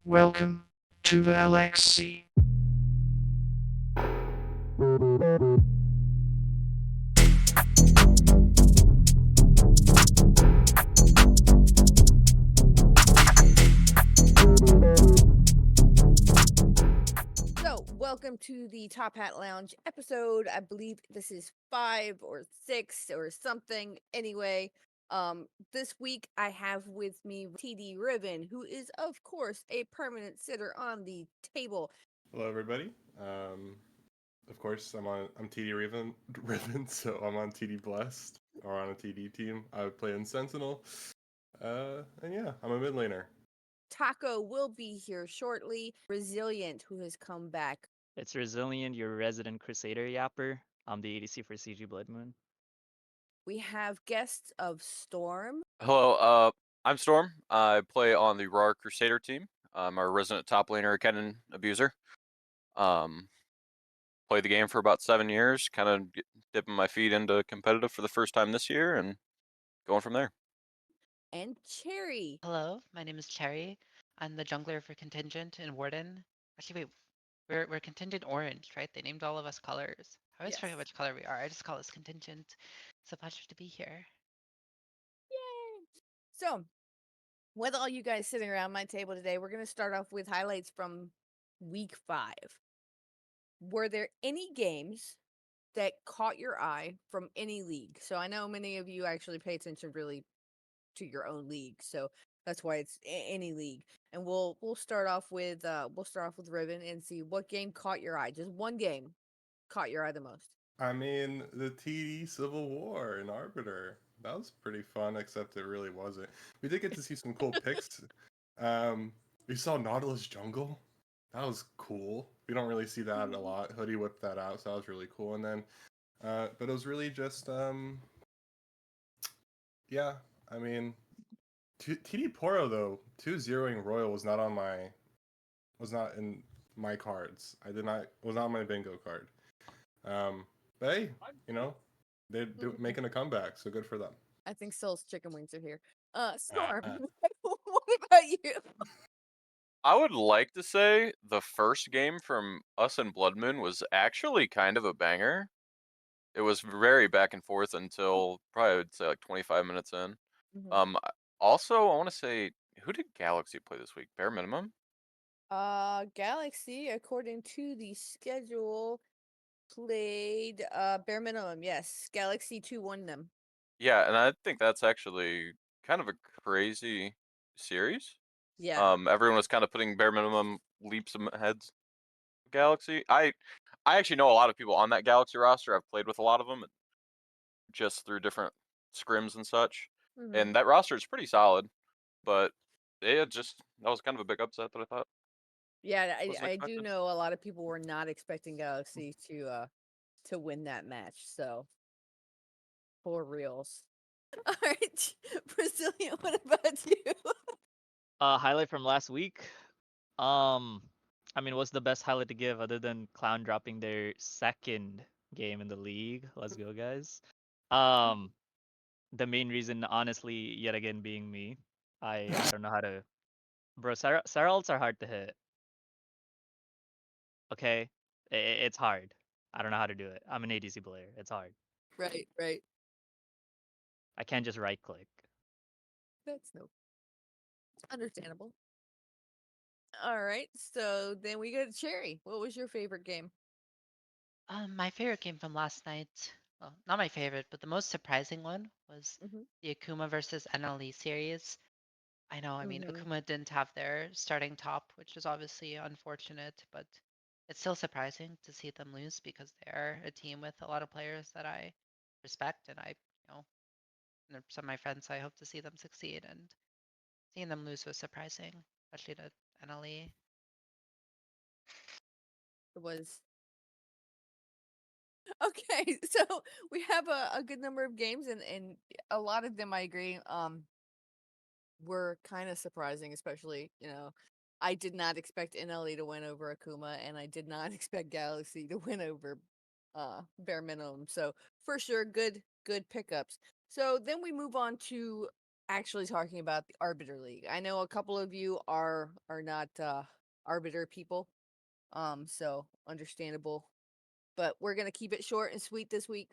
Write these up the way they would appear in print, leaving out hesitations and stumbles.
Welcome to the LXC. So, welcome to the TopHat Lounge episode. I believe this is 5 or 6 or something. Anyway, this week I have with me TD Riven, who is, of course, a permanent sitter on the table. Hello, everybody. Of course, I'm TD Riven, so I'm on TD Blessed or on a TD team. I would play in Sentinel, and yeah, I'm a mid laner. Taco will be here shortly. Resilient, who has come back. It's Resilient, your resident Crusader yapper. I'm the ADC for CG Blood Moon. We have guests of Storm. Hello, I'm Storm. I play on the Raw Crusader team. I'm a resident top laner, cannon abuser. Played the game for about 7 years, kind of dipping my feet into competitive for the first time this year and going from there. And Cherrie. Hello, my name is Cherrie. I'm the jungler for Contingent and Warden. Actually, wait, we're Contingent Orange, right? They named all of us colors. I always forget Yes. which color we are. I just call us Contingent. It's a pleasure to be here. Yay! So, with all you guys sitting around my table today, we're going to start off with highlights from week 5. Were there any games that caught your eye from any league? So I know many of you actually pay attention really to your own league, so that's why it's any league. And we'll start off with Riven and see what game caught your eye. Just one game caught your eye the most. I mean, the TD Civil War in Arbiter. That was pretty fun, except it really wasn't. We did get to see some cool picks. We saw Nautilus Jungle. That was cool. We don't really see that a lot. Hoodie whipped that out, so that was really cool. And then, but it was really just, yeah. I mean, TD Poro though 2-0ing Royal was not in my cards. Was not on my bingo card. But hey, they're making a comeback, so good for them. I think Soul's chicken wings are here. Storm, what about you? I would like to say the first game from us and Blood Moon was actually kind of a banger. It was very back and forth until probably I would say like 25 minutes in. Mhm. Also, I want to say, who did Galaxy play this week? Bare minimum? Galaxy, according to the schedule, played bare minimum. Yes, Galaxy 2 won them. Yeah, and I think that's actually kind of a crazy series. Yeah. Everyone was kind of putting bare minimum leaps ahead of Galaxy. I actually know a lot of people on that Galaxy roster. I've played with a lot of them just through different scrims and such. Mhm. And that roster is pretty solid, but that was kind of a big upset that I thought Yeah, wasn't I do expected. know a lot of people were not expecting Galaxy to win that match. So for reals. All right, Brazilian. What about you? Highlight from last week. I mean, what's the best highlight to give other than Clown dropping their second game in the league? Let's go, guys. Um, the main reason, honestly, yet again, being me. I don't know how to. Bro, Sarah ults are hard to hit. Okay, it's hard. I don't know how to do it. I'm an ADC player. It's hard. Right, right. I can't just right click. That's no understandable. All right, so then we go to Cherry. What was your favorite game? My favorite game from last night, well, not my favorite, but the most surprising one was Mhm. the Akuma versus NLE series. I know, I mean, Mhm. Akuma didn't have their starting top, which is obviously unfortunate, but it's still surprising to see them lose because they are a team with a lot of players that I respect and and some of my friends, I hope to see them succeed, and seeing them lose was surprising, especially to NLE. It was okay. So we have a good number of games, and a lot of them I agree. Were kind of surprising, especially I did not expect NLE to win over Akuma, and I did not expect Galaxy to win over bare minimum. So for sure, good pickups. So then we move on to actually talking about the Arbiter League. I know a couple of you are not Arbiter people, so understandable. But we're gonna keep it short and sweet this week,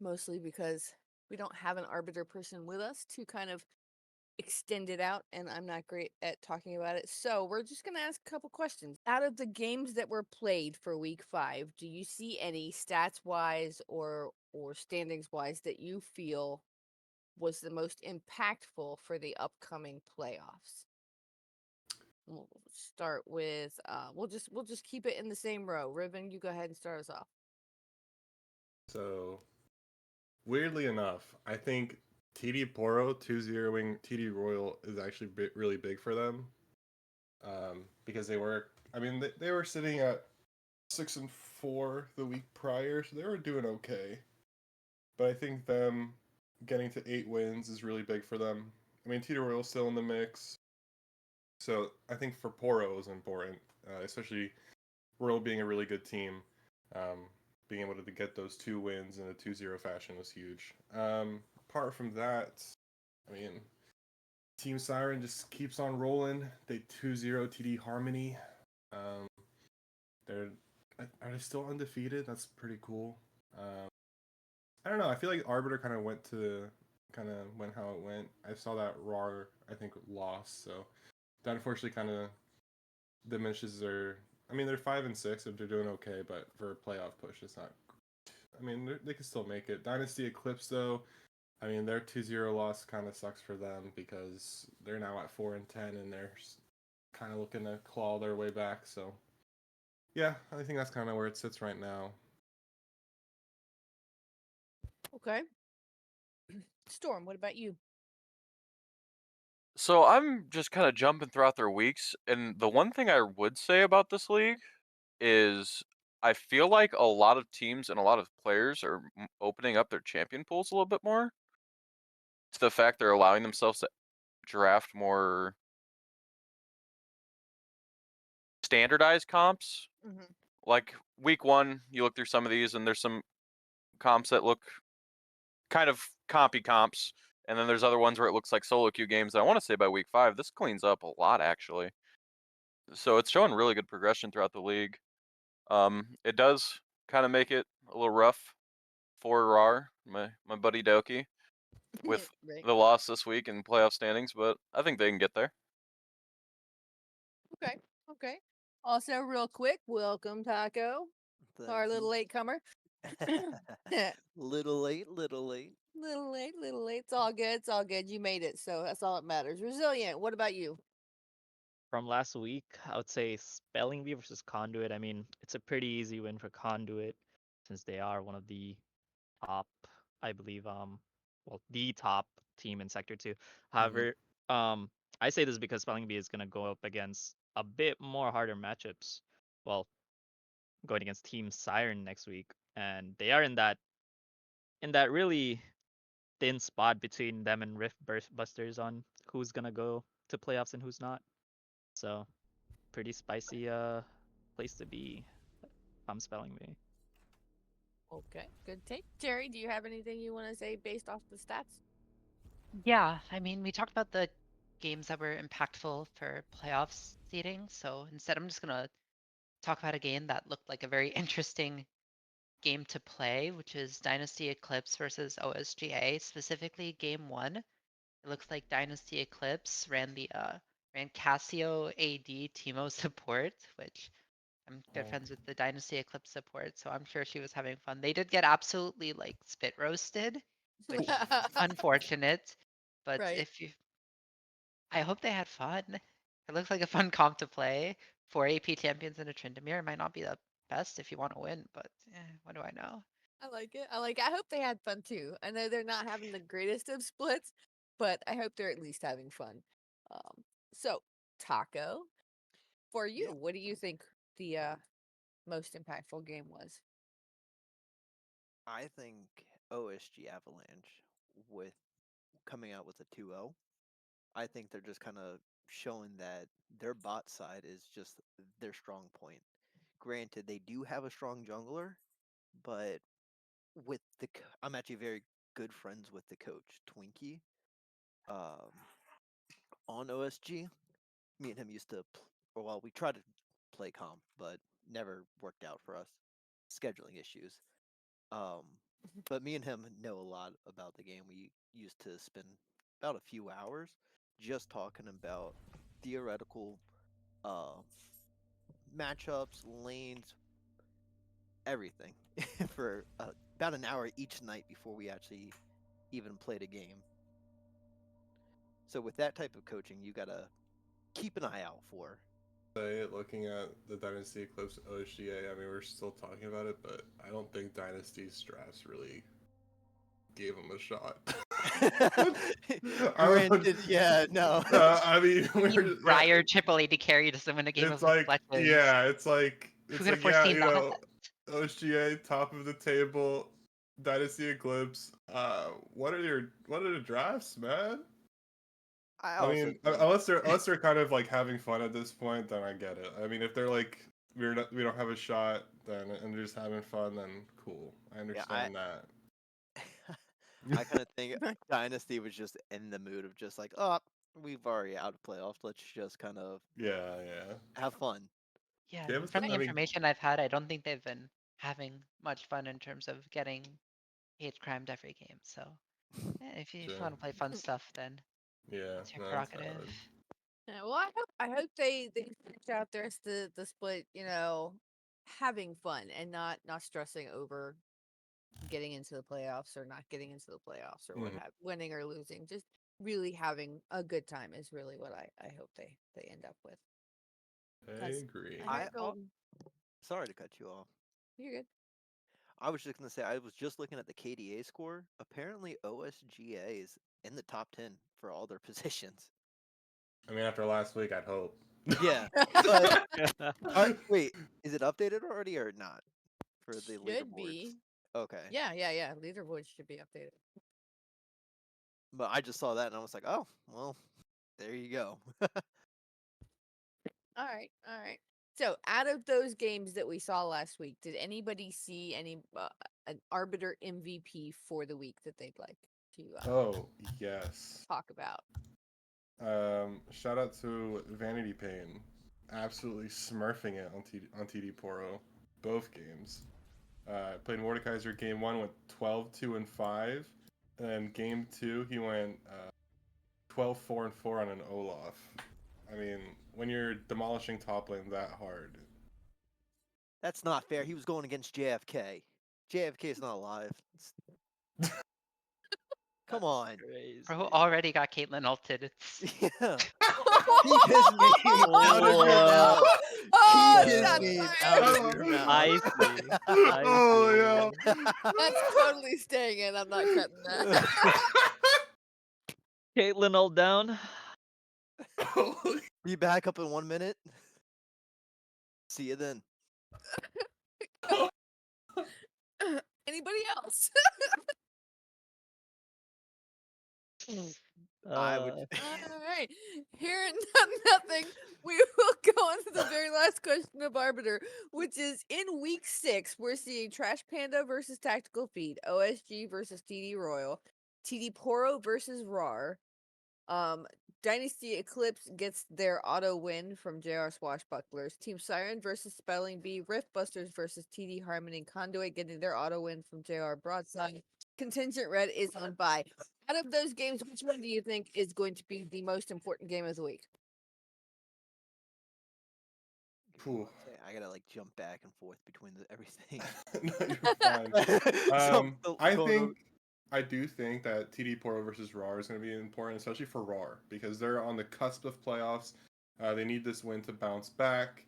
mostly because we don't have an Arbiter person with us to kind of extend it out, and I'm not great at talking about it. So we're just gonna ask a couple questions. Out of the games that were played for week 5, do you see any stats wise or standings wise that you feel was the most impactful for the upcoming playoffs? We'll start with we'll just keep it in the same row. Riven, you go ahead and start us off. So, weirdly enough, I think TD Poro 2-0ing TD Royal is actually really big for them. Because they were, I mean, they were sitting at 6-4 the week prior, so they were doing okay. But I think them getting to 8 wins is really big for them. I mean, TD Royal's still in the mix. So I think for Poro is important, especially Royal being a really good team. Being able to get those 2 wins in a 2-0 fashion was huge. Apart from that, I mean, Team Siren just keeps on rolling. They 2-0 TD Harmony. They're Are they still undefeated? That's pretty cool. I don't know. I feel like Arbiter kind of went how it went. I saw that Raw, I think, lost, so that unfortunately kind of diminishes their. I mean, they're 5-6 if they're doing okay, but for a playoff push, it's not. I mean, they can still make it. Dynasty Eclipse, though, I mean, their 2-0 loss kind of sucks for them because they're now at 4-10 and they're kind of looking to claw their way back. So, yeah, I think that's kind of where it sits right now. Okay. Storm, what about you? So I'm just kind of jumping throughout their weeks, and the one thing I would say about this league is I feel like a lot of teams and a lot of players are opening up their champion pools a little bit more. To the fact they're allowing themselves to draft more standardized comps. Mm-hmm. Like week 1, you look through some of these, and there's some comps that look kind of compy comps, and then there's other ones where it looks like solo queue games. And I want to say by week 5, this cleans up a lot actually. So it's showing really good progression throughout the league. It does kind of make it a little rough for RAR, my buddy Doki, with Right. the loss this week in playoff standings, but I think they can get there. Okay. Okay. Also, real quick, welcome Taco, our little latecomer. Little late, little late. Little late, little late. It's all good. It's all good. You made it, so that's all that matters. Resilient. What about you? From last week, I would say Spelling Bee versus Conduit. I mean, it's a pretty easy win for Conduit since they are one of the top, I believe, well, the top team in Sector 2. However, I say this because Spelling Bee is going to go up against a bit more harder matchups. Well, going against Team Siren next week, and they are in that really thin spot between them and Rift Busters on who's gonna go to playoffs and who's not. So pretty spicy place to be. If I'm Spelling Bee. Okay, good take. Cherrie, do you have anything you want to say based off the stats? Yeah, I mean, we talked about the games that were impactful for playoffs seeding. So instead, I'm just gonna talk about a game that looked like a very interesting game to play, which is Dynasty Eclipse versus OSGA, specifically game 1. It looks like Dynasty Eclipse ran Casio AD Timo support, which I'm good Oh. friends with the Dynasty Eclipse support, so I'm sure she was having fun. They did get absolutely like spit roasted, which unfortunate. But Right. I hope they had fun. It looks like a fun comp to play. 4 AP champions in a Tryndamere. It might not be the best if you want to win, but what do I know? I like it. I like it. I hope they had fun too. I know they're not having the greatest of splits, but I hope they're at least having fun. So Taco, for you, Yeah. what do you think the most impactful game was? I think OSG Avalanche with coming out with a 2-0. I think they're just kind of showing that their bot side is just their strong point. Granted, they do have a strong jungler, but I'm actually very good friends with the coach, Twinkie. on OSG. Me and him used to, well, we tried to play comp, but never worked out for us. Scheduling issues. But me and him know a lot about the game. We used to spend about a few hours just talking about theoretical matchups, lanes, everything for about an hour each night before we actually even played a game. So with that type of coaching, you gotta keep an eye out for. Looking at the Dynasty Eclipse OSGA, I mean, we're still talking about it, but I don't think Dynasty's drafts really gave him a shot. Granted, yeah, no. I mean, Even Briar triple AD carry doesn't win a game it's of like, clutches. yeah, it's like, Who it's could have like, yeah, foreseen you that? know, OSGA, top of the table, Dynasty Eclipse. What are the drafts, man? I mean, unless they're kind of like having fun at this point, then I get it. I mean, if they're like we don't have a shot, then and they're just having fun, then cool. I understand that. I kind of think Dynasty was just in the mood of just like, oh, we've already out of playoffs. Let's just kind of Yeah. have fun. Yeah, Yeah, but from the I mean- information I've had, I don't think they've been having much fun in terms of getting hate crimed every game. So if you Sure. want to play fun stuff, then Yeah, it's your no, that's prerogative. valid. Yeah, well, I hope they switch out there the split, having fun and not stressing over getting into the playoffs or not getting into the playoffs or what Mhm. have winning or losing. Just really having a good time is really what I hope they end up with. I agree. Sorry to cut you off. You're good. I was just gonna say I was just looking at the KDA score. Apparently, OSGA is in the top 10 for all their positions. I mean, after last week, I'd hope. Yeah, but wait, is it updated already or not for the Should leaderboards? be. Okay. Yeah. Leaderboards should be updated. But I just saw that and I was like, oh, well, there you go. All right. So, out of those games that we saw last week, did anybody see any an Arbiter MVP for the week that they'd like to Oh yes. talk about? Shout out to Vanity Pain, absolutely smurfing it on TD Poro, both games. Played Mordekaiser game 1 went 12-2-5, and then game 2 he went 12-4-4 on an Olaf. I mean, when you're demolishing top lane that hard, That's not fair. He was going against JFK. JFK is not alive. Come on. Crazy. Bro already got Caitlyn ulted. Yeah. Keep his name out of your mouth. Keep his shots name fired. out of your mouth. Spicy. Oh, That's totally staying in. I'm not cutting that. Caitlyn ult down. Be back up in 1 minute. See you then. Anybody else? I would. All right. Hearing nothing, we will go on to the very last question of Arbiter, which is in week 6, we're seeing Trash Panda versus Tactical Feed, OSG versus TD Royal, TD Poro versus RAR. Dynasty Eclipse gets their auto win from JR Swashbucklers. Team Siren versus Spelling Bee. Riftbusters versus TD Harmony and Conduit getting their auto win from JR Broadside. Contingent Red is on bye. Out of those games, which one do you think is going to be the most important game of the week? Phew. I gotta like jump back and forth between everything. No, you're fine. Something I do think that TD Poro versus RAR is going to be important, especially for RAR, because they're on the cusp of playoffs. They need this win to bounce back.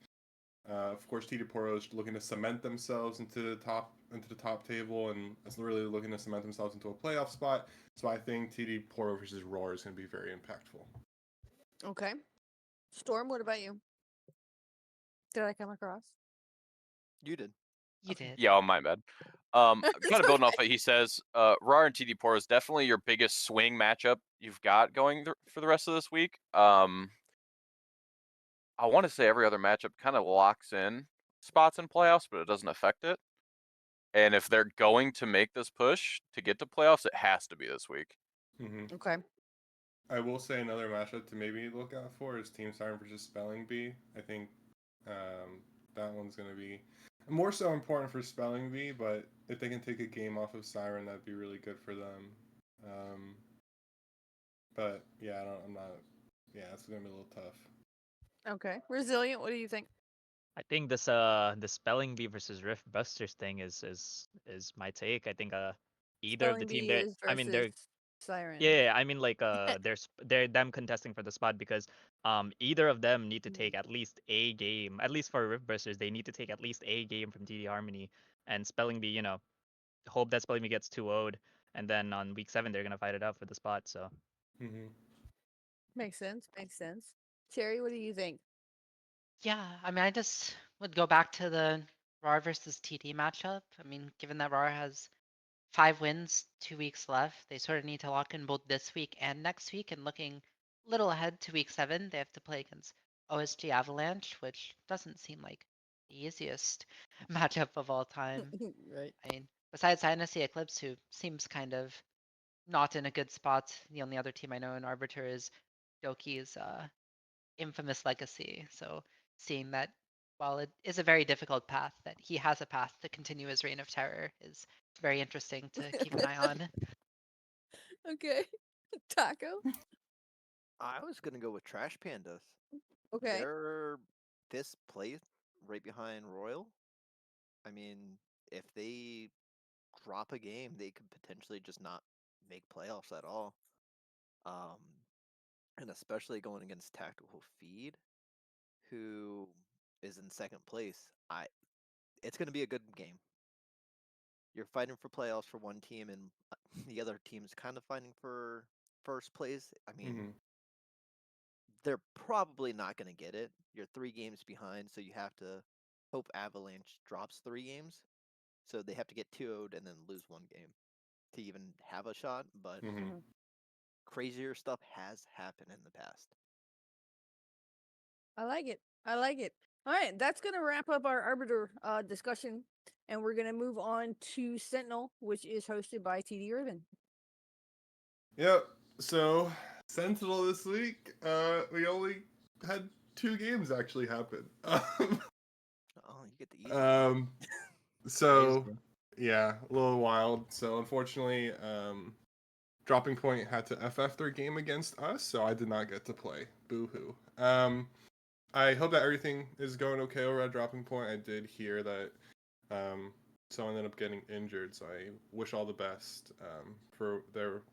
Of course, TD Poro is looking to cement themselves into the top table, and is really looking to cement themselves into a playoff spot. So I think TD Poro versus RAR is going to be very impactful. Okay. Storm, what about you? Did I come across? You did. You did. Yeah, my bad. Kind of building off what he says, RAR and TD Poro is definitely your biggest swing matchup you've got going for the rest of this week. I want to say every other matchup kind of locks in spots in playoffs, but it doesn't affect it. And if they're going to make this push to get to playoffs, it has to be this week. Mm-hmm. Okay. I will say another matchup to maybe look out for is Team Siren versus Spelling Bee. I think that one's going to be more so important for Spelling Bee, but if they can take a game off of Siren, that'd be really good for them. But yeah, I'm not. Yeah, it's going to be a little tough. Okay. Resilient, what do you think? I think this the Spelling Bee versus Rift Busters thing is my take. I think either of the Spelling team bee there. is I mean versus they're Siren. yeah, I mean like they're them contesting for the spot because either of them need to take at least a game. At least for Rift Busters, they need to take at least a game from TD Harmony, and Spelling Bee, hope that Spelling Bee gets 2-0'd, and then on week 7 they're gonna fight it out for the spot. So Mm-hmm. Makes sense. Makes sense. Cherrie, what do you think? Yeah, I mean, I just would go back to the RAR versus TD matchup. I mean, given that RAR has 5 wins, 2 weeks left, they sort of need to lock in both this week and next week. And looking a little ahead to week 7, they have to play against OSG Avalanche, which doesn't seem like the easiest matchup of all time. Right. I mean, besides Dynasty Eclipse, who seems kind of not in a good spot, the only other team I know in Arbiter is Doki's infamous legacy. So seeing that while it is a very difficult path, that he has a path to continue his reign of terror is very interesting to keep an eye on. Okay. Taco? I was gonna go with Trash Pandas. Okay. They're 5th place, right behind Royal. I mean, if they drop a game, they could potentially just not make playoffs at all. Um, and especially going against Tactical Feed, who is in 2nd place. It's going to be a good game. You're fighting for playoffs for one team, and the other team's kind of fighting for 1st place. I mean, Mm-hmm. they're probably not going to get it. You're 3 games behind, so you have to hope Avalanche drops 3 games. So they have to get 2-0'd and then lose 1 game to even have a shot. But Mm-hmm. crazier stuff has happened in the past. I like it. I like it. All right, that's gonna wrap up our Arbiter discussion, and we're gonna move on to Sentinel, which is hosted by TD Riven. Yep. So Sentinel this week, we only had 2 games actually happen. Oh, you get the easy. So Crazy. yeah, a little wild. So unfortunately, Dropping Point had to FF their game against us, so I did not get to play. Boo hoo. I hope that everything is going okay over at Dropping Point. I did hear that someone ended up getting injured, so I wish all the best for their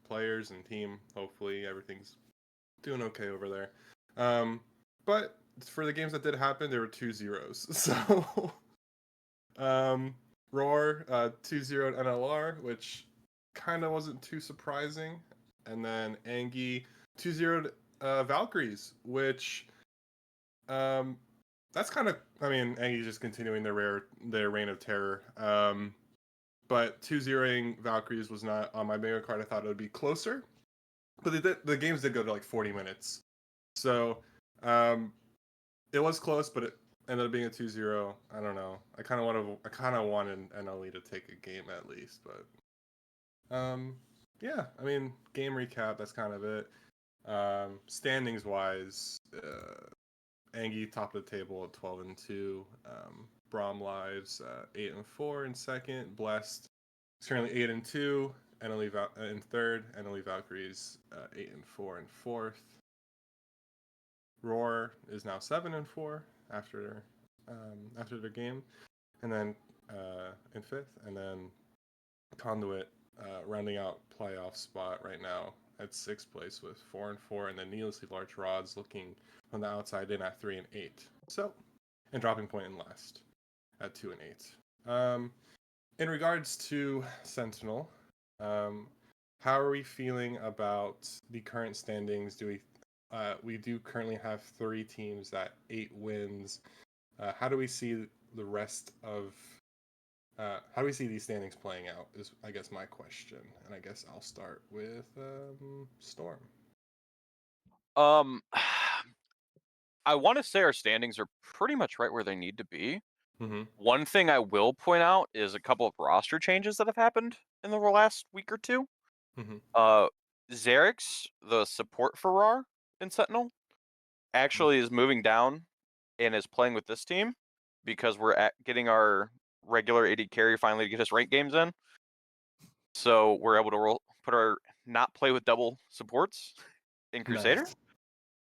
players and team. Hopefully everything's doing okay over there. But for the games that did happen, there were 2-0s. So Roar 2-0 NLR, which kind of wasn't too surprising, and then Angie 2-0 Valkyries, which that's kind of, I mean, Angie's just continuing their reign of terror. But 2-0ing Valkyries was not on my bingo card. I thought it would be closer, but the games did go to like 40 minutes, so it was close, but it ended up being a 2-0. I don't know. I kind of wanted NLE to take a game at least, but yeah. I mean, game recap. That's kind of it. Standings wise, Angie top of the table at 12-2. Braum Lives 8-4 in second. Blessed is currently 8-2. NLE in third. NLE Valkyries 8-4 in fourth. Roar is now 7-4 after their game, and then in fifth, and then Conduit rounding out playoff spot right now at 6th place with 4-4, and then Needlessly Large Rods looking on the outside in at 3-8. So, and Dropping Point in last at 2-8. In regards to Sentinel, how are we feeling about the current standings? We do currently have 3 teams at 8 wins. How do we see the rest of? How do we see these standings playing out? Is, I guess, my question, and I guess I'll start with Storm. I want to say our standings are pretty much right where they need to be. Mm-hmm. One thing I will point out is a couple of roster changes that have happened in the last week or two. Mm-hmm. Xerix, the support for RAR in Sentinel, actually is moving down and is playing with this team because we're getting our regular AD carry finally to get us rank games in. So we're able to not play with double supports in Crusader. Nice.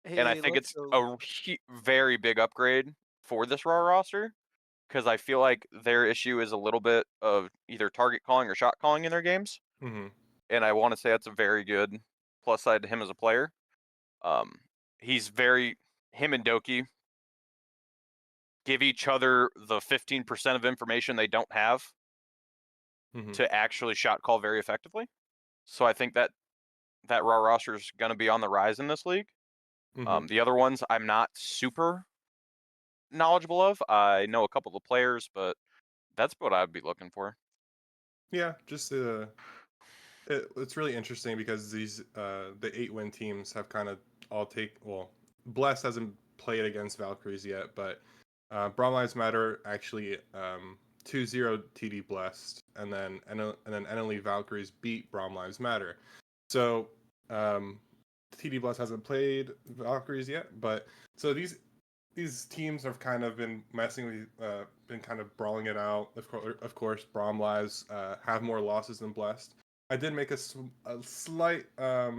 And I Hey, think let's it's go. a very big upgrade for this RAR roster because I feel like their issue is a little bit of either target calling or shot calling in their games. Hmm. And I want to say that's a very good plus side to him as a player. Him and Doki give each other the 15% of information they don't have Hmm. to actually shot call very effectively. So I think that raw roster is going to be on the rise in this league. Hmm. The other ones I'm not super knowledgeable of. I know a couple of players, but that's what I'd be looking for. Yeah, just it's really interesting because these the 8-win teams have kind of Bless hasn't played against Valkyries yet, but Braum Lives Matter actually 2-0 TD Blessed, and then NLE Valkyries beat Braum Lives Matter. So TD Blessed hasn't played Valkyries yet, but so these teams have kind of been messing with, been kind of brawling it out. Of course, Braum Lives have more losses than Blessed. I did make a slight, I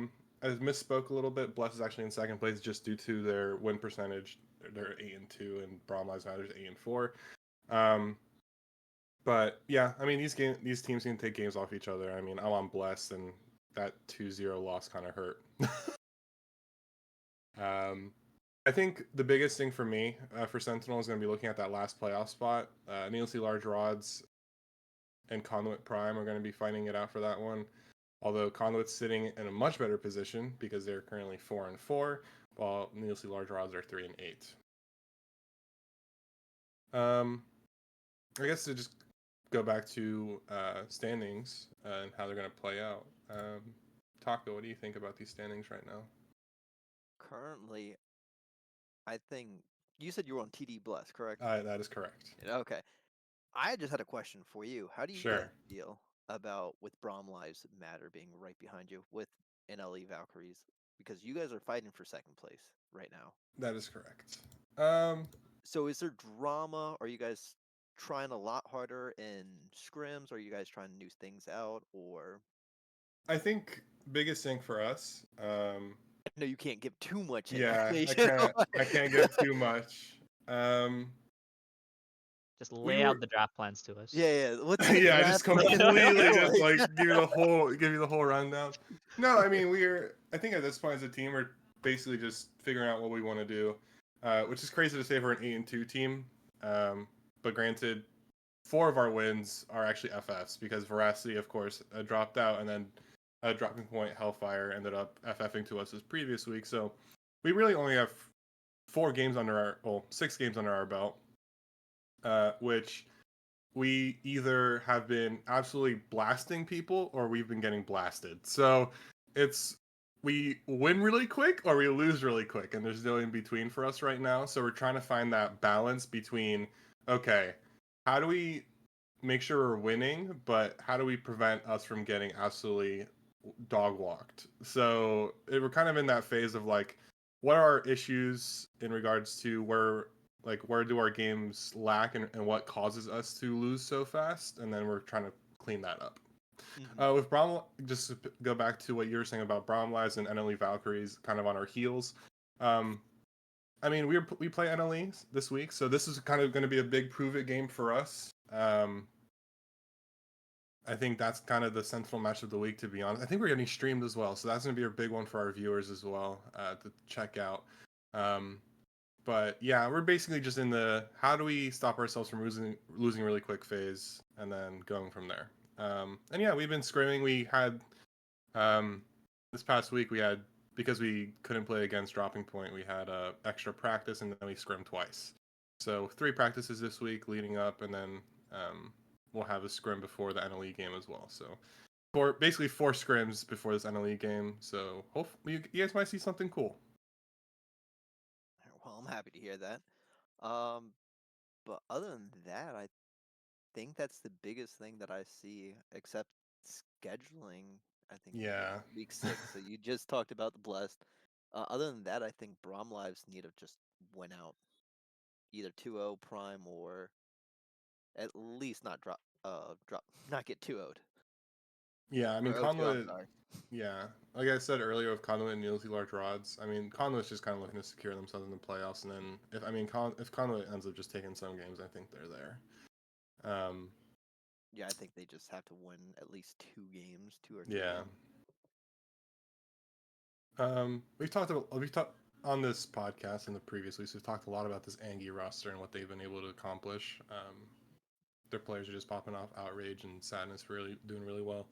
misspoke a little bit. Bless is actually in second place just due to their win percentage. They're 8-2, and Braum Lives Matter is 8-4. But yeah, I mean these teams can take games off each other. I mean I'm on Bless, and that 2-0 loss kind of hurt. I think the biggest thing for me for Sentinel is going to be looking at that last playoff spot. Needlessly Large Rods and Conduit Prime are going to be fighting it out for that one. Although Conduit's sitting in a much better position because they're currently 4-4, while Needlessly Large Rods are 3-8. I guess to just go back to standings and how they're going to play out. Taco, what do you think about these standings right now? Currently, I think you said you were on TD Bless, correct? That is correct. Okay. I just had a question for you. How do you guys Sure. feel about with Braum Lives Matter being right behind you with NLE Valkyries? Because you guys are fighting for second place right now. That is correct. So is there drama? Are you guys trying a lot harder in scrims? Are you guys trying new things out? Or I think biggest thing for us, no, you can't give too much yeah, information. I can't give too much. Just We lay were out the draft plans to us. Yeah. What's the yeah, I draft just plan completely look just like? like give you the whole rundown. No, I mean I think at this point as a team we're basically just figuring out what we want to do, which is crazy to say for an 8-2 team. But granted, 4 of our wins are actually FFs because Veracity, of course, dropped out, and then Dropping Point Hellfire ended up FFing to us this previous week. So we really only have 6 games under our belt, which we either have been absolutely blasting people or we've been getting blasted. So we win really quick or we lose really quick, and there's no in between for us right now. So we're trying to find that balance between, okay, how do we make sure we're winning, but how do we prevent us from getting absolutely dog walked? So we're kind of in that phase of like, what are our issues in regards to where do our games lack, and what causes us to lose so fast, and then we're trying to clean that up. With just to go back to what you were saying about Braum Lives and NLE Valkyries kind of on our heels. I mean, we play NLE this week, so this is kind of going to be a big prove it game for us. I think that's kind of the central match of the week, to be honest. I think we're getting streamed as well, so that's going to be a big one for our viewers as well to check out. But yeah, we're basically just in the how do we stop ourselves from losing really quick phase, and then going from there. And yeah, we've been scrimming. We had this past week because we couldn't play against Dropping Point, we had extra practice, and then we scrimmed twice. So 3 practices this week leading up, and then we'll have a scrim before the NLE game as well. So basically 4 scrims before this NLE game. So hopefully you guys might see something cool. Well, I'm happy to hear that. But other than that, I think that's the biggest thing that I see, except scheduling. I think Yeah. week 6. So you just talked about the Blessed. Other than that, I think Braum Lives need to just win out, either 2-0 Prime or at least not not get 2-0'd. Yeah, I mean, Or 0-2, I'm Conduit, sorry. yeah. Like I said earlier with Conduit and Neilsy Large Rods, I mean, Conduit's just kind of looking to secure themselves in the playoffs. And then, if Conduit ends up just taking some games, I think they're there. Yeah, I think they just have to win at least 2 games, 2 or 3 Yeah. games. We've talked on this podcast in the previous weeks. We've talked a lot about this Angie roster and what they've been able to accomplish. Their players are just popping off. Outrage and Sadness really doing really well.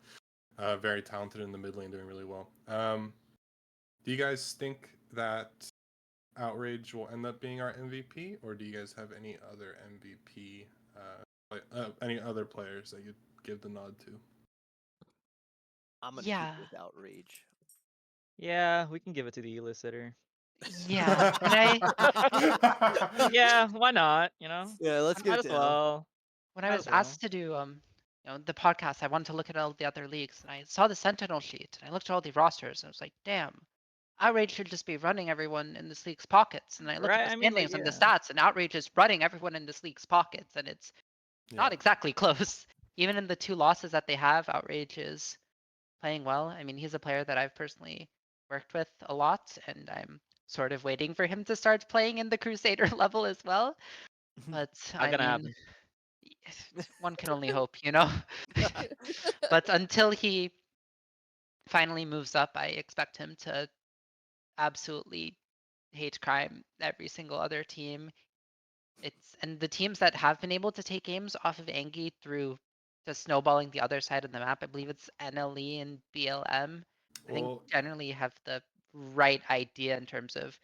Very talented in the mid lane, doing really well. Do you guys think that Outrage will end up being our MVP, or do you guys have any other MVP, any other players that you'd give the nod to? I'm gonna Yeah. keep with Outrage. Yeah, we can give it to the elicitor. Yeah. When Yeah, why not? You know, Yeah, let's give might it as to him. well. when I Might was as well. asked to do the podcast, I wanted to look at all the other leagues, and I saw the Sentinel sheet, and I looked at all the rosters, and I was like, damn, Outrage should just be running everyone in this league's pockets. And I looked Right? at the I mean, like, standings and the yeah. stats, and Outrage is running everyone in this league's pockets, and it's not exactly close. Even in the 2 losses that they have, Outrage is playing well. I mean, he's a player that I've personally worked with a lot, and I'm sort of waiting for him to start playing in the Crusader level as well. But Not I gonna mean, happen. one can only hope, you know? But until he finally moves up, I expect him to absolutely hate crime every single other team. And the teams that have been able to take games off of Angie through just snowballing the other side of the map, I believe it's NLE and BLM. I think Well, generally have the right idea in terms of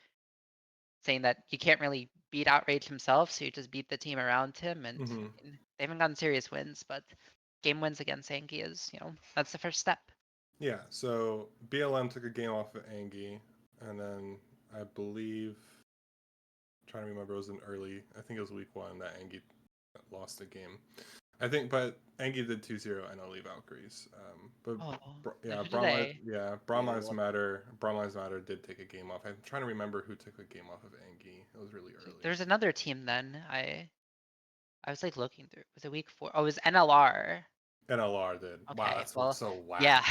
saying that you can't really beat Outrage himself, so you just beat the team around him. And I mean, they haven't gotten serious wins, but game wins against Angie is, that's the first step. yeah, so BLM took a game off of Angie, and then I believe, trying to remember, it was I think it was week 1 that Angie lost the game. I think, but Angie did 2-0 NLE Valkyries. But Oh, yeah, who do they? Braum they Lives won. Matter did take a game off. I'm trying to remember who took a game off of Angie. It was really early. There's another team then. I was like looking through. Was it week 4? Oh, it was NLR. NLR did. Wow, Okay, that's well, so whack. yeah,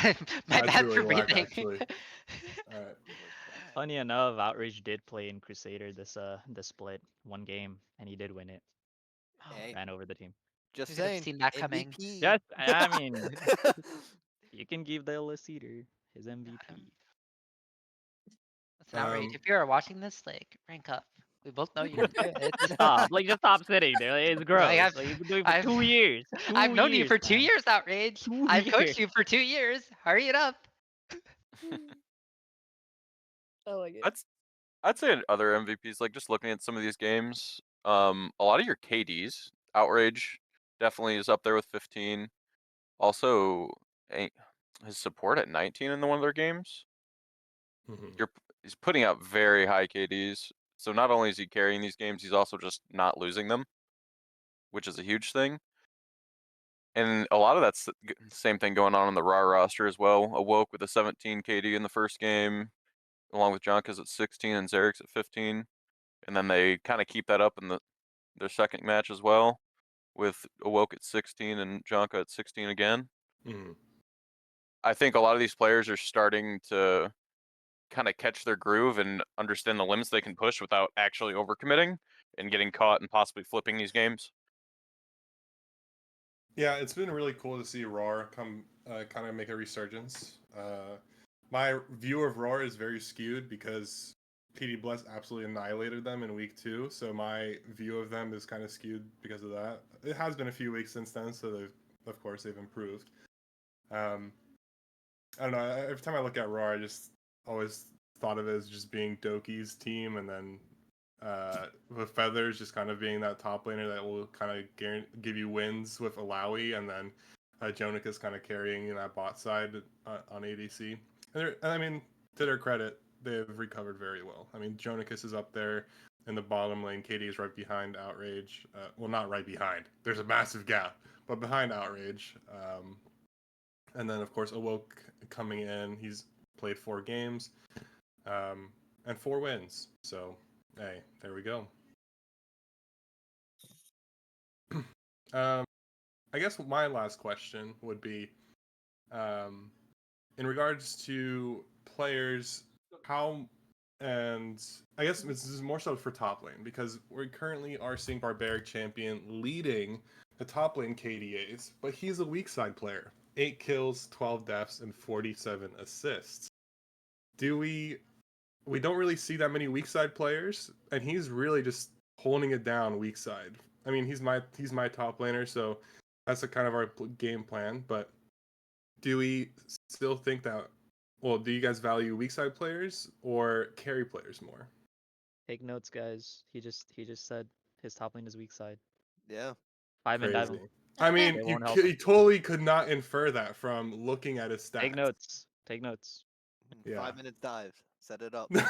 my That's bad really for whack, breathing. actually. Alright. Funny enough, Outrage did play in Crusader this split, 1 game, and he did win it. Oh, Hey, Ran over the team. just who could have saying, seen that coming? MVP. Yes, I mean, you can give the elicitor his MVP. That's an outrage. Um, If you are watching this, like, rank up. We both know you can do it. Stop! Like, just stop sitting there. Like, it's gross. Like, you've been doing it for I've- 2 years. I've known you for 2 man. years, Outrage. 2 I've coached years. you for 2 years. Hurry it up. I like it. I'd say other MVPs, like just looking at some of these games, a lot of your KDs, Outrage definitely is up there with 15. Also, his support at 19 in one of their games. He's putting out very high KDs. So not only is he carrying these games, he's also just not losing them, which is a huge thing. And a lot of that's the same thing going on the Raw roster as well. Awoke with a 17 KD in the first game, along with Jonicas at 16 and Xerix at 15. And then they kind of keep that up in their second match as well, with Awoke at 16 and Jonica at 16 again. I think a lot of these players are starting to kind of catch their groove and understand the limits they can push without actually overcommitting and getting caught and possibly flipping these games. Yeah, it's been really cool to see Roar come kind of make a resurgence. My view of Roar is very skewed because PD Bless absolutely annihilated them in week 2, so my view of them is kind of skewed because of that. It has been a few weeks since then, so of course they've improved. I don't know. Every time I look at Roar, I just always thought of it as just being Doki's team, and then with Feathers just kind of being that top laner that will kind of give you wins with Alawi, and then Jonicas kind of carrying that bot side on ADC. And I mean, to their credit, they've recovered very well. I mean, Jonicas is up there in the bottom lane. KD is right behind Outrage. Well, not right behind. There's a massive gap, but behind Outrage. And then, of course, Awoke coming in. He's played 4 games and 4 wins. So, hey, there we go. I guess my last question would be, in regards to players, how, and I guess this is more so for top lane, because we currently are seeing Barbaric Champion leading the top lane KDAs, but he's a weak side player. 8 kills, 12 deaths, and 47 assists. We don't really see that many weak side players, and he's really just holding it down weak side. I mean, he's my top laner, so that's a kind of our game plan. But do we still think that? Well, do you guys value weak side players or carry players more? Take notes, guys. He just said his top lane is weak side. Yeah. 5-man dive Crazy. him. I mean, They you, won't help him. you totally could not infer that from looking at his stats. Take notes. Take notes. Yeah. 5 minute dive. Set it up. Grab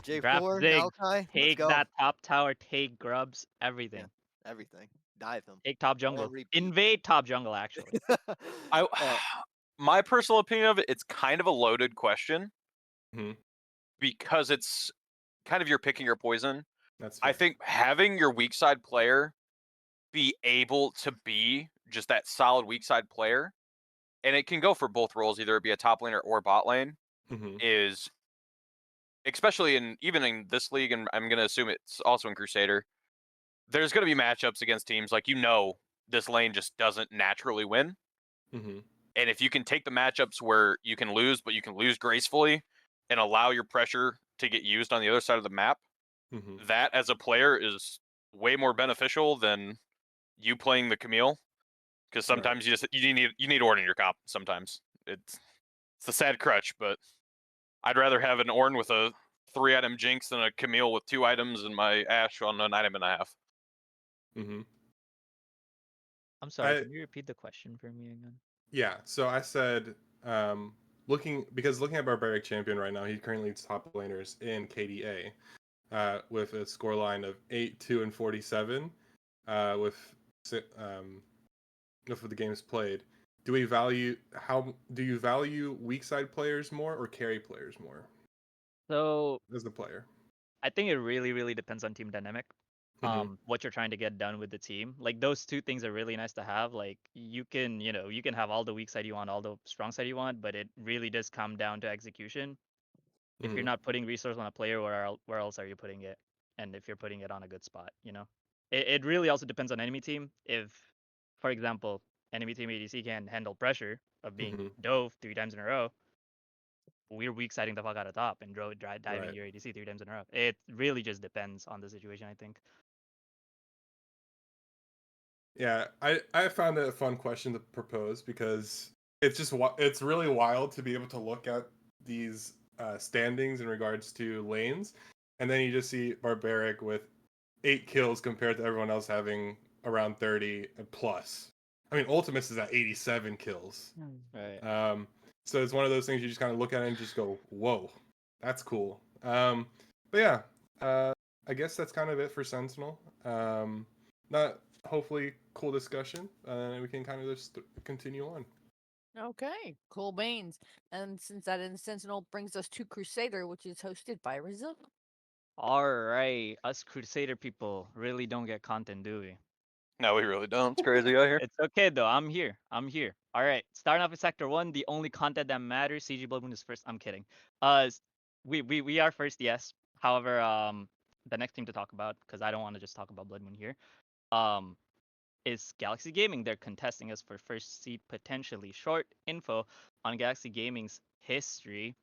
J4, Ziggs. Malachi, let's Take go. that top tower. Take grubs. Everything. Everything. Dive him. Take top jungle. repeat. Invade top jungle. Actually. My personal opinion of it, it's kind of a loaded question Mhm. because it's kind of you're picking your poison. That's I fair. think having your weak side player be able to be just that solid weak side player, and it can go for both roles, either it be a top laner or bot lane, Mhm. is especially even in this league, and I'm gonna assume it's also in Crusader. There's gonna be matchups against teams like this lane just doesn't naturally win. Mhm. And if you can take the matchups where you can lose, but you can lose gracefully and allow your pressure to get used on the other side of the map, Mhm. that as a player is way more beneficial than you playing the Camille. Because Right. sometimes you need Ornn in your comp. Sometimes it's a sad crutch, but I'd rather have an Ornn with a 3-item Jinx than a Camille with 2 items and my Ashe on an item and a half. Mhm. I'm sorry. I- Can you repeat the question for me again? Yeah. So I said, looking at Barbaric Champion right now, he currently leads top laners in KDA, with a scoreline of 8-2 and 47, with the games played. Do you value weak side players more or carry players more So as the player? I think it really depends on team dynamic. Mhm. What you're trying to get done with the team. Like those two things are really nice to have. Like you can have all the weak side you want, all the strong side you want, but it really does come down to execution. If you're Mhm. not putting resource on a player, where else are you putting it? And if you're putting it on a good spot, it really also depends on enemy team. If, for example, enemy team ADC can handle pressure of being Mhm. dove 3 times in a row, we're weak siding the fuck out of top and diving Right. your ADC 3 times in a row. It really just depends on the situation, I think. Yeah, I found it a fun question to propose because it's really wild to be able to look at these standings in regards to lanes, and then you just see Barbaric with 8 kills compared to everyone else having around 30 plus. I mean, Ultimus is at 87 kills. Right. So it's one of those things you just kind of look at it and just go, "Whoa, that's cool." But yeah, I guess that's kind of it for Sentinel. Not hopefully cool discussion. We can kind of just continue on. Okay, cool beans. And since that in Sentinel brings us to Crusader, which is hosted by Rizzo. All right, us Crusader people really don't get content, do we? No, we really don't. It's crazy out here. It's okay though. I'm here. All right, starting off with Sector 1, the only content that matters. CG Blood Moon is first. I'm kidding. We are first, yes. However, the next team to talk about, because I don't want to just talk about Blood Moon here, is Galaxy Gaming. They're contesting us for first seed potentially. Short info on Galaxy Gaming's history.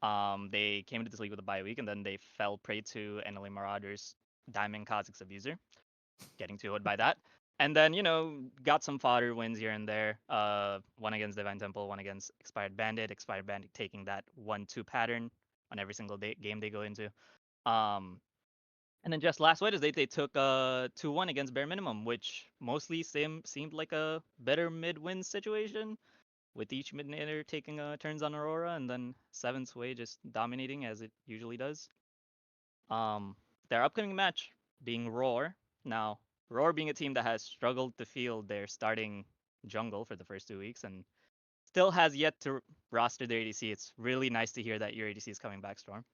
They came into this league with a bye week, and then they fell prey to NLA Marauders' Diamond Kha'Zix Abuser, getting 2-0'd by that. And then, got some fodder wins here and there. One against Divine Temple, one against Expired Bandit. Expired Bandit taking that 1-2 pattern on every single game they go into. And then just last Wednesday, they took 2-1 against Bare Minimum, which mostly seemed like a better mid-win situation, with each mid-laner taking turns on Aurora, and then Seventh Way just dominating as it usually does. Their upcoming match being Roar. Now, Roar being a team that has struggled to field their starting jungle for the first 2 weeks and still has yet to roster their ADC. It's really nice to hear that your ADC is coming back, Storm.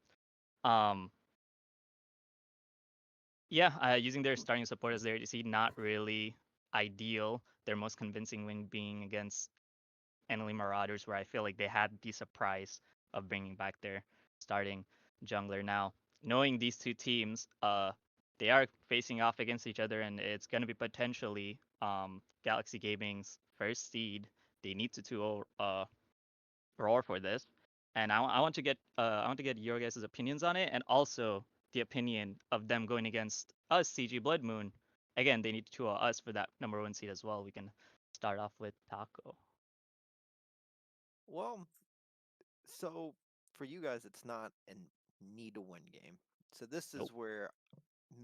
Yeah, using their starting support as their ADC, not really ideal. Their most convincing win being against Enemy Marauders, where I feel like they had the surprise of bringing back their starting jungler. Now, knowing these two teams, they are facing off against each other, and it's going to be potentially Galaxy Gaming's first seed. They need to 2-0 Roar for this, and I want to get your guys' opinions on it, and also the opinion of them going against us, CG Blood Moon. Again, they need to 2-0 us for that #1 seed as well. We can start off with Taco. Well, so for you guys, it's not a need to win game. So this is Nope. where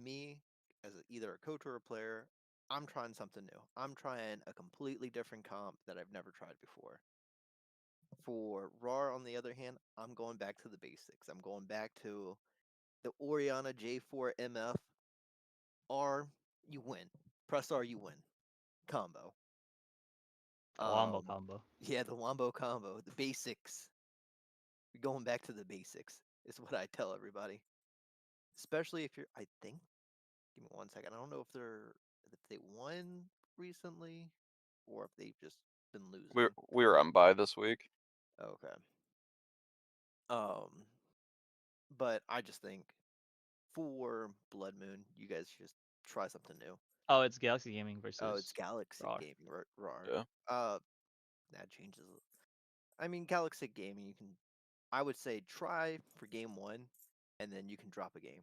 me, as either a coach or a player, I'm trying something new. I'm trying a completely different comp that I've never tried before. For RAR, on the other hand, I'm going back to the basics. I'm going back to the Oriana J4 MF. R, you win. Press R, you win. Combo. Wombo combo. Yeah, the Wombo combo. The basics. Going back to the basics is what I tell everybody. Especially if you're, I think, give me 1 second. I don't know if they won recently or if they've just been losing. We were on bye this week. Okay. But I just think for Blood Moon, you guys should just try something new. Oh, it's Galaxy Gaming versus. Oh, it's Galaxy RAR. Gaming, RAR. Yeah. That changes. I mean, Galaxy Gaming, you can, I would say, try for game 1, and then you can drop a game.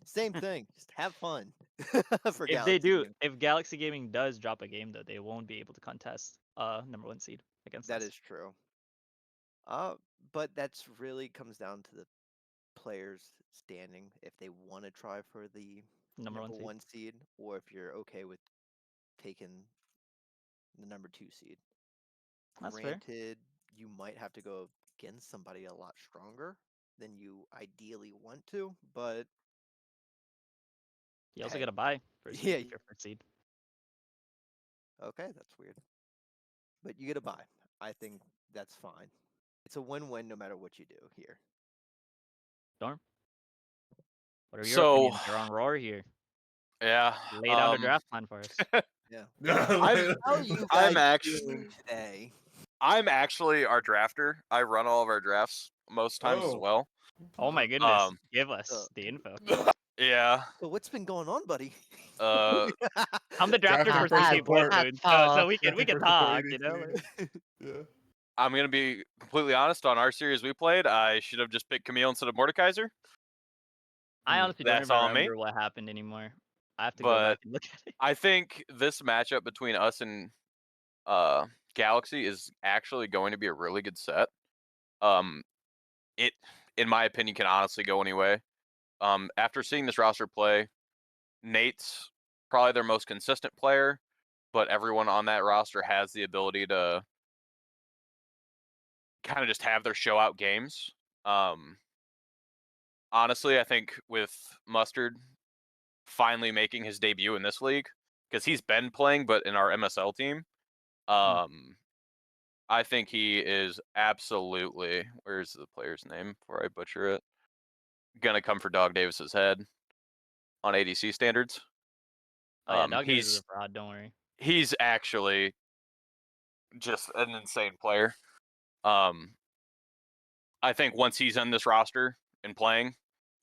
Same thing. Just have fun. For If Galaxy they do, Gaming. if Galaxy Gaming does drop a game, though, they won't be able to contest #1 seed against That us. is true. But that's really comes down to the players standing if they want to try for the Number number one seed. 1 seed, or if you're okay with taking the number 2 seed. That's fair. Granted, you might have to go against somebody a lot stronger than you ideally want to, but You also hey, get a buy first yeah, week if you're first seed. okay, that's weird. But you get a buy. I think that's fine. It's a win-win no matter what you do here. Storm. What are your So opinions? You're on Roar here. yeah, Lay down a draft plan for us. Yeah. I'm How are you I'm guys actually doing today? I'm actually our drafter. I run all of our drafts most times as Oh. well. Oh my goodness! Um, Give us the info. Yeah. So what's been going on, buddy? I'm the drafter Drafting for for CG support. Blood Moon, That's so we can Drafting for talk. support You know. ADC. Like, Yeah. I'm gonna be completely honest. On our series we played, I should have just picked Camille instead of Mordekaiser. I honestly don't That's even on me. remember what happened anymore. I have to go But back and look at it. I think this matchup between us and Galaxy is actually going to be a really good set. It, in my opinion, can honestly go anyway. After seeing this roster play, Nate's probably their most consistent player, but everyone on that roster has the ability to kind of just have their show out games. Honestly, I think with Mustard finally making his debut in this league, because he's been playing, but in our MSL team, I think he is absolutely, where's the player's name before I butcher it, gonna come for Dog Davis's head on ADC standards. Oh yeah, Dog Davis is a fraud. Don't worry. He's actually just an insane player. I think once he's on this roster and playing,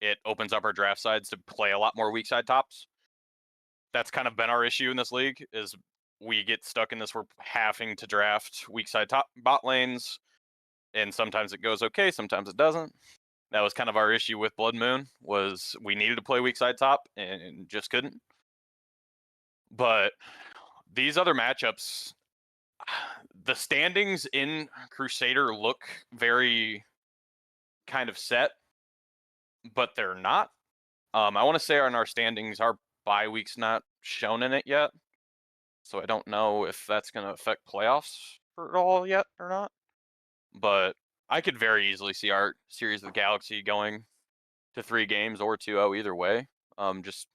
it opens up our draft sides to play a lot more weak side tops. That's kind of been our issue in this league, is we get stuck in this, we're having to draft weak side top bot lanes, and sometimes it goes okay, sometimes it doesn't. That was kind of our issue with Blood Moon, was we needed to play weak side top and just couldn't. But these other matchups, the standings in Crusader look very kind of set, but they're not. I want to say on our standings, our bye week's not shown in it yet, so I don't know if that's going to affect playoffs for all yet or not. But I could very easily see our series with Galaxy going to 3 games or 2-0 either way. Just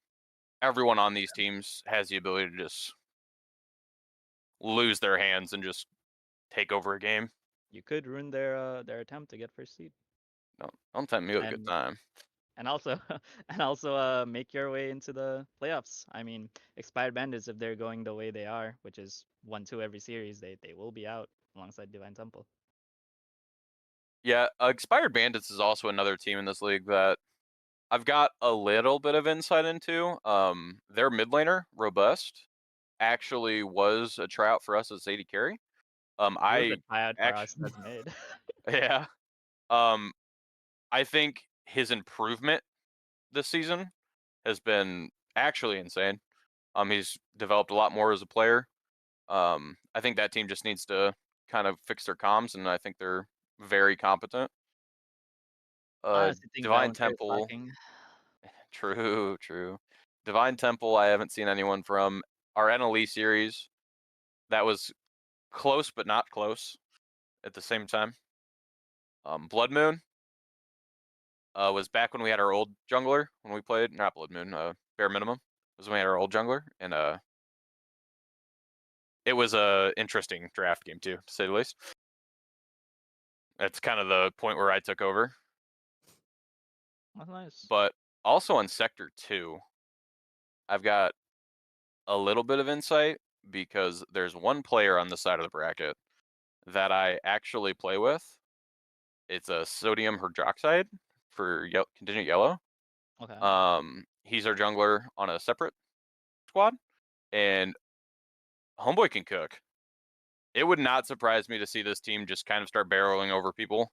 everyone on these teams has the ability to just lose their hands and just take over a game. You could ruin their attempt to get first seed, Don't tempt me with a good And- time. and also make your way into the playoffs. I mean, Expired Bandits, if they're going the way they are, which is 1-2 every series, they will be out alongside Divine Temple. Yeah, Expired Bandits is also another team in this league that I've got a little bit of insight into. Their mid laner, Robust, actually was a tryout for us as AD carry. He was I a tryout for us actually, as mid. yeah. I think his improvement this season has been actually insane. He's developed a lot more as a player. I think that team just needs to kind of fix their comms, and I think they're very competent. I honestly think Divine Balancer is Temple, lacking. true. Divine Temple, I haven't seen anyone from our NLE series. That was close, but not close at the same time. Blood Moon was back when we had our old jungler when we played. Not Blood Moon, Bare Minimum was when we had our old jungler, and it was a interesting draft game too, to say the least. That's kind of the point where I took over. That's nice. But also on Sector 2, I've got a little bit of insight because there's one player on the side of the bracket that I actually play with. It's a sodium hydroxide for contingent yellow. Okay. He's our jungler on a separate squad, and homeboy can cook. It would not surprise me to see this team just kind of start barreling over people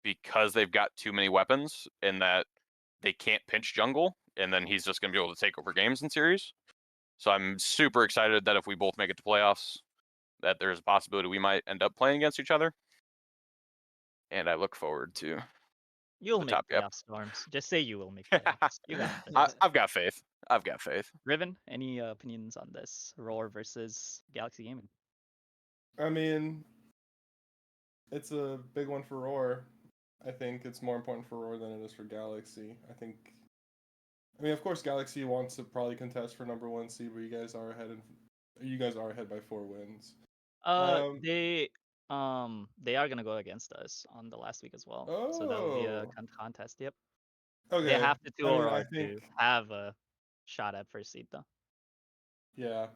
because they've got too many weapons and that they can't pinch jungle, and then he's just going to be able to take over games in series. So I'm super excited that if we both make it to playoffs, that there's a possibility we might end up playing against each other. And I look forward to You'll the make top cap. playoff storms. Just say you will make playoffs. You got this. I've got faith. Riven, any opinions on this Roar versus Galaxy Gaming? I mean, it's a big one for Roar. I think it's more important for Roar than it is for Galaxy. I mean, of course, Galaxy wants to probably contest for number 1 seed, but you guys are ahead by 4 wins. They are gonna go against us on the last week as well. So that'll be a Oh, contest. Yep. okay. They have to 2 I mean, or I to think, have a shot at first seed though. yeah.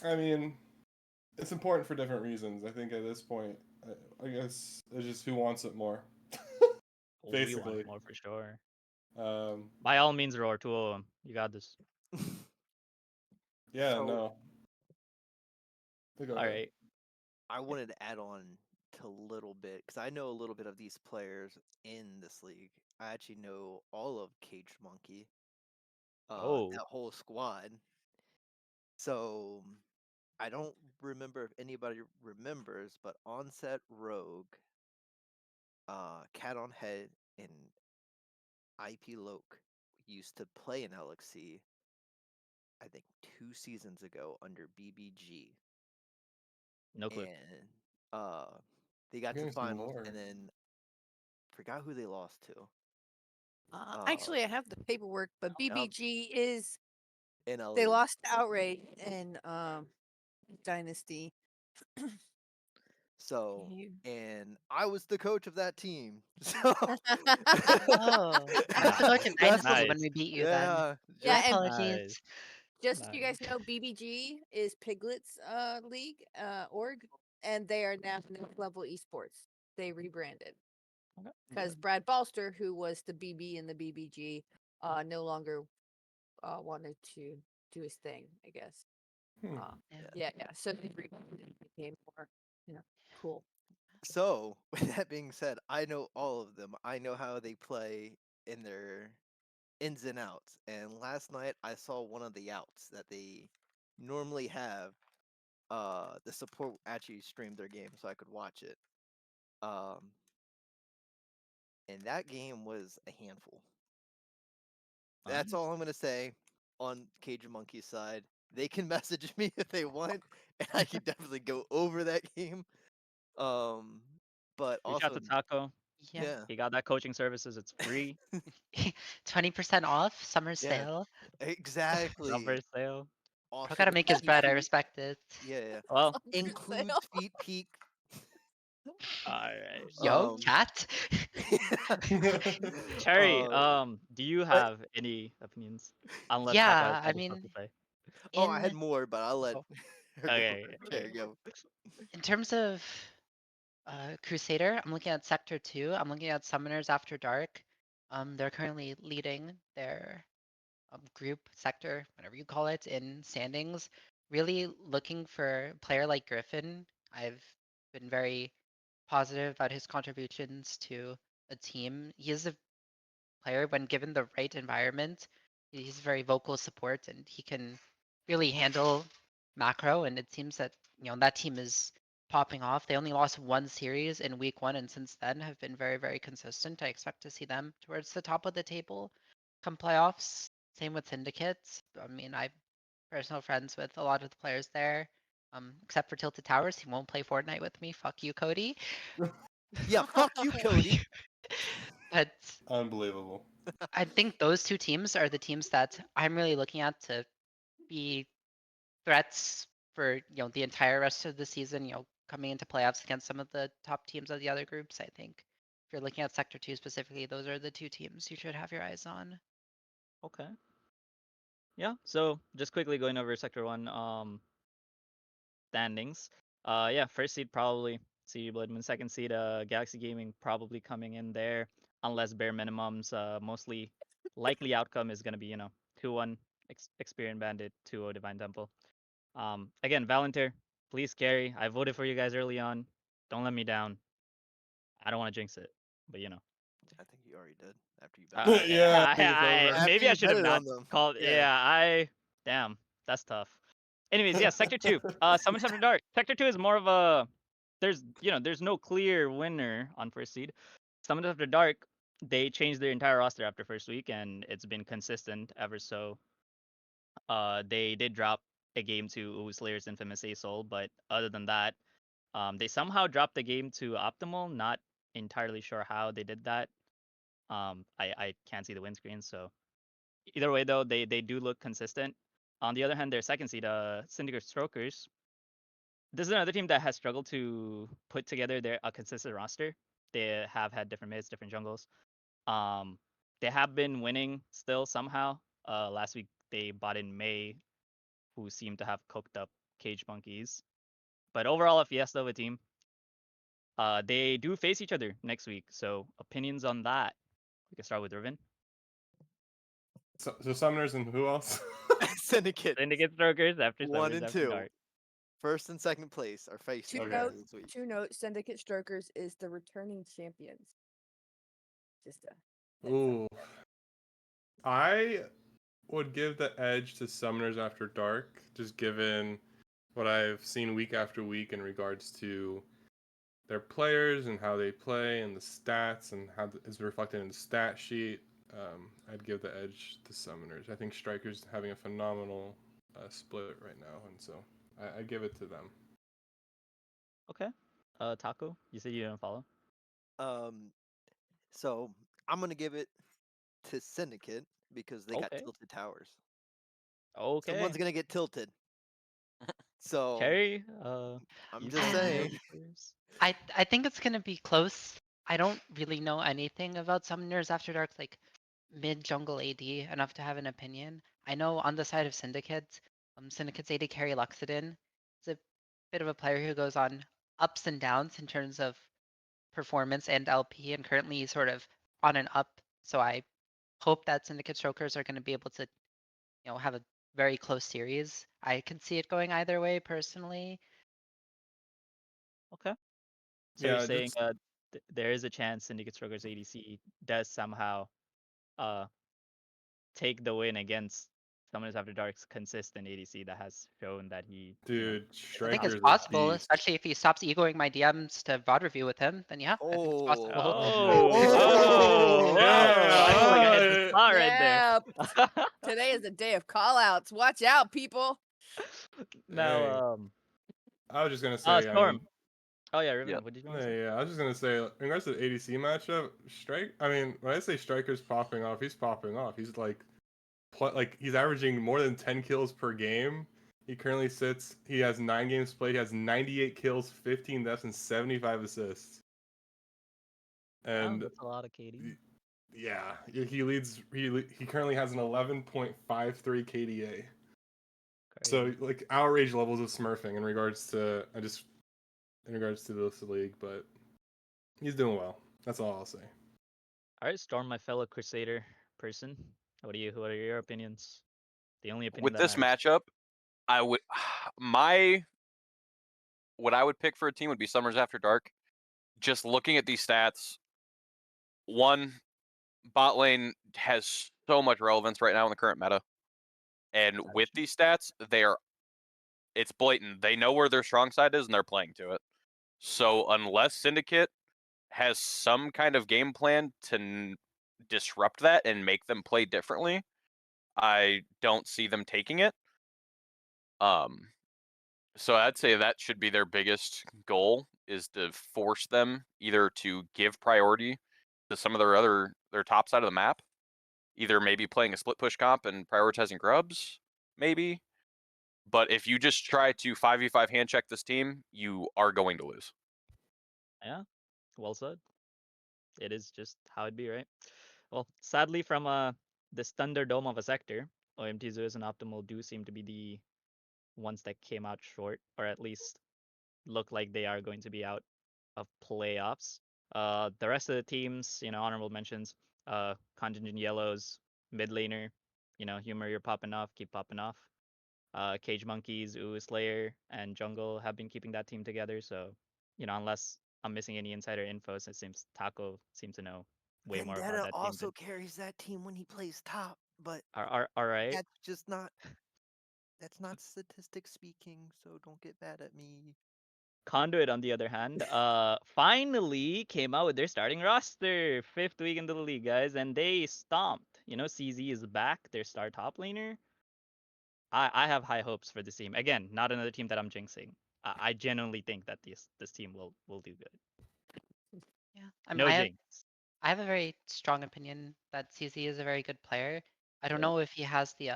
I mean, it's important for different reasons. I think at this point, I guess it's just who wants it more. We want Basically. it more for sure. Um, By all means, Roar 2-0. You got this. yeah, So- no. Go All ahead. right. I wanted to add on to a little bit because I know a little bit of these players in this league. I actually know all of Cage Monkey, Oh. that whole squad. So I don't remember if anybody remembers, but Onset Rogue, Cat on Head, and IP Loke used to play in LXC, I think 2 seasons ago under BBG. No clue. And they got to Getting some finals lore. and then forgot who they lost to. Actually, I have the paperwork, but BBG is NLE. they lost to Outrage and Dynasty. So, You- and I was the coach of that team. So, Oh, I was the coach of That's- Dynasty when Nice. we beat you then. yeah, Yeah, My and- apologies. Nice. Just so you guys Nice. know, BBG is Piglet's league org, and they are now Next Level Esports. They rebranded Okay. because Brad Balster, who was the BB in the BBG, no longer wanted to do his thing. I guess. Hmm. Yeah. So they rebranded and became more, cool. So, with that being said, I know all of them. I know how they play in their ins and outs. And last night I saw one of the outs that they normally have. The support actually streamed their game so I could watch it. And that game was a handful. That's Nice. all I'm gonna say on Cage Monkey's side. They can message me if they want, and I can definitely go over that game. But Reach also, out to Taco. yeah, He got that coaching services. It's free. 20% off summer Yeah. sale. exactly. Summer sale. awesome. Bro gotta make his bread. I TP. respect it. Yeah. Well, Includes sale. feet peak. alright. Yo, Um, cat. Cherrie, do you but have any opinions? Unless Taco has Yeah, I other stuff mean, to say. I had in more, but I'll let oh, her go. Okay. There you go. in terms of Crusader, I'm looking at Sector 2. I'm looking at Summoners After Dark. They're currently leading their group, sector, whatever you call it, in standings. Really looking for a player like Griffin. I've been very positive about his contributions to a team. He is a player when given the right environment. He's very vocal support and he can really handle macro. And it seems that that team is popping off. They only lost one series in week 1, and since then have been very, very consistent. I expect to see them towards the top of the table come playoffs. Same with Syndicates. I mean, I'm personal friends with a lot of the players there. Except for Tilted Towers, he won't play Fortnite with me. Fuck you, Cody. Yeah, fuck you, Cody. But Unbelievable. I think those two teams are the teams that I'm really looking at to be threats for the entire rest of the season. Coming into playoffs against some of the top teams of the other groups. I think if you're looking at Sector 2 specifically, those are the two teams you should have your eyes on. Okay. Yeah. So just quickly going over Sector 1 standings. Yeah, first seed probably CD Bloodmoon. Second seed Galaxy Gaming probably coming in there, unless bare minimums. Mostly likely outcome is gonna be 2-1 Experian Bandit, 2-0 Divine Temple. Again, Valentir, please carry. I voted for you guys early on. Don't let me down. I don't want to jinx it, but I think you already did after you bet. Yeah, I think it's over. After maybe I you should have betted not on them. called. Yeah. Damn, that's tough. Anyways, yeah, Sector 2. Summons After Dark. Sector 2 is more of a there's no clear winner on first seed. Summons After Dark, they changed their entire roster after first week and it's been consistent ever so. They did drop a game to Slayer's Infamous Soul, but other than that, they somehow dropped the game to Optimal. Not entirely sure how they did that. I can't see the win screen, so either way though, they do look consistent. On the other hand, their second seed, Syndicate Strokers, this is another team that has struggled to put together a consistent roster. They have had different mids, different jungles. Um, they have been winning still somehow. Last week they bought in May, who seemed to have cooked up Cage Monkeys. But overall, a fiesta of a team. They do face each other next week. So opinions on that? We can start with Riven. So Summoners and who else? Syndicate. Syndicate Strokers after 1 Summers and After 2. Dark. First and second place are facing Two Okay. each other notes. this week. Two notes. Syndicate Strokers is the returning champions. Just a heads up. Ooh. I would give the edge to Summoners After Dark, just given what I've seen week after week in regards to their players and how they play and the stats and how it's reflected in the stat sheet. I'd give the edge to Summoners. I think Striker's having a phenomenal split right now, and so I give it to them. Okay. Taco, you said you didn't follow. Um, so I'm gonna give it to Syndicate because they got Okay. tilted towers. Okay. Someone's gonna get tilted. So Cherrie, I'm you just said you saying. know first. I think it's gonna be close. I don't really know anything about Summoners After Dark, like mid jungle AD, enough to have an opinion. I know on the side of Syndicate, Syndicate's AD carry Luxodon is a bit of a player who goes on ups and downs in terms of performance and LP, and currently he's sort of on an up. So I hope that Syndicate Strokers are going to be able to, have a very close series. I can see it going either way personally. Okay. So you're Yeah, saying just there is a chance Syndicate Strokers ADC does somehow uh take the win against Summoners After Dark's consistent ADC that has shown that he dude, I think it's Striker's a possible, beast. especially if he stops egoing my DMs to VOD review with him. Then yeah, I think it's Oh. possible. Oh, Oh, whoa! yeah. I feel like I hit the spot right there. Yeah. Today is a day of call outs. Watch out, people. Now, Dang. I was just gonna say, Storm. Oh yeah, Riven. Yep. What did you want to say? Yeah, I was just gonna say, in regards to the ADC matchup, I mean, when I say Striker's popping off, he's popping off. He's like, he's averaging more than 10 kills per game. He currently sits. He has 9 games played. He has 98 kills, 15 deaths, and 75 assists. Wow, And that's a lot of KD. yeah, he leads. He currently has an 11.53 KDA. So Crazy. like outrage levels of smurfing in regards to this league, but he's doing well. That's all I'll say. All right, Storm, my fellow Crusader person. What are your opinions? The only opinion With that this matters. matchup, I would what I would pick for a team would be Summers After Dark. Just looking at these stats, one, bot lane has so much relevance right now in the current meta. And with these stats, it's blatant. They know where their strong side is and they're playing to it. So unless Syndicate has some kind of game plan to disrupt that and make them play differently, I don't see them taking it. So I'd say that should be their biggest goal, is to force them either to give priority to some of their top side of the map, either maybe playing a split push comp and prioritizing grubs, maybe. But if you just try to 5v5 hand check this team, you are going to lose. Yeah, well said. It is just how it be, right? Well, sadly, from this Thunderdome of a sector, OMT Zeus and Optimal do seem to be the ones that came out short, or at least look like they are going to be out of playoffs. The rest of the teams, honorable mentions, Contingent Yellows, mid laner, Humor, you're popping off, keep popping off. Cage Monkeys, Ooh, Slayer, and Jungle have been keeping that team together. So, unless I'm missing any insider info, it seems Taco seems to know way more about Vendetta that team also than. carries that team when he plays top, but All right. that's just not. That's not statistics speaking, so don't get mad at me. Conduit, on the other hand, finally came out with their starting roster, 5th week into the league, guys, and they stomped. CZ is back, their star top laner. I have high hopes for this team. Again, not another team that I'm jinxing. I genuinely think that this team will do good. Yeah. I mean, No jinx. I have a very strong opinion that CZ is a very good player. I don't Yeah. know if he has the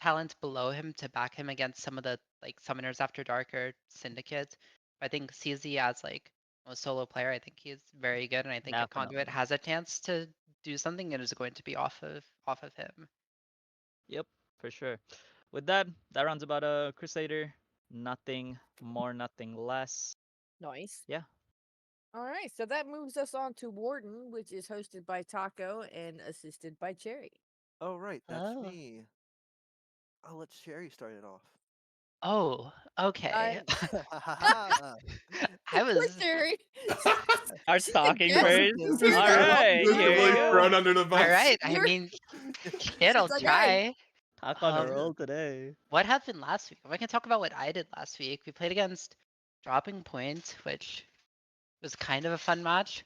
talent below him to back him against some of the like Summoners After Dark or Syndicate. I think CZ as like a solo player, I think he's very good, and I think a Conduit Definitely. has a chance to do something that is going to be off of him. Yep, for sure. With that rounds about a Crusader. Nothing more, nothing less. Nice. Yeah. All right, so that moves us on to Warden, which is hosted by Taco and assisted by Cherrie. Oh right, that's Oh. me. I'll let Sherry start it off. Oh, okay. I Of course, was Cherrie. Starts She's a talking guest. first. She's Just here All to throw, help right, you just here you out. really go. thrown under the all bus. right. I You're- mean, shit, I'll She's like, try. Talk on a Um, roll today. What happened last week? If I can talk about what I did last week, we played against Dropping Point, which was kind of a fun match.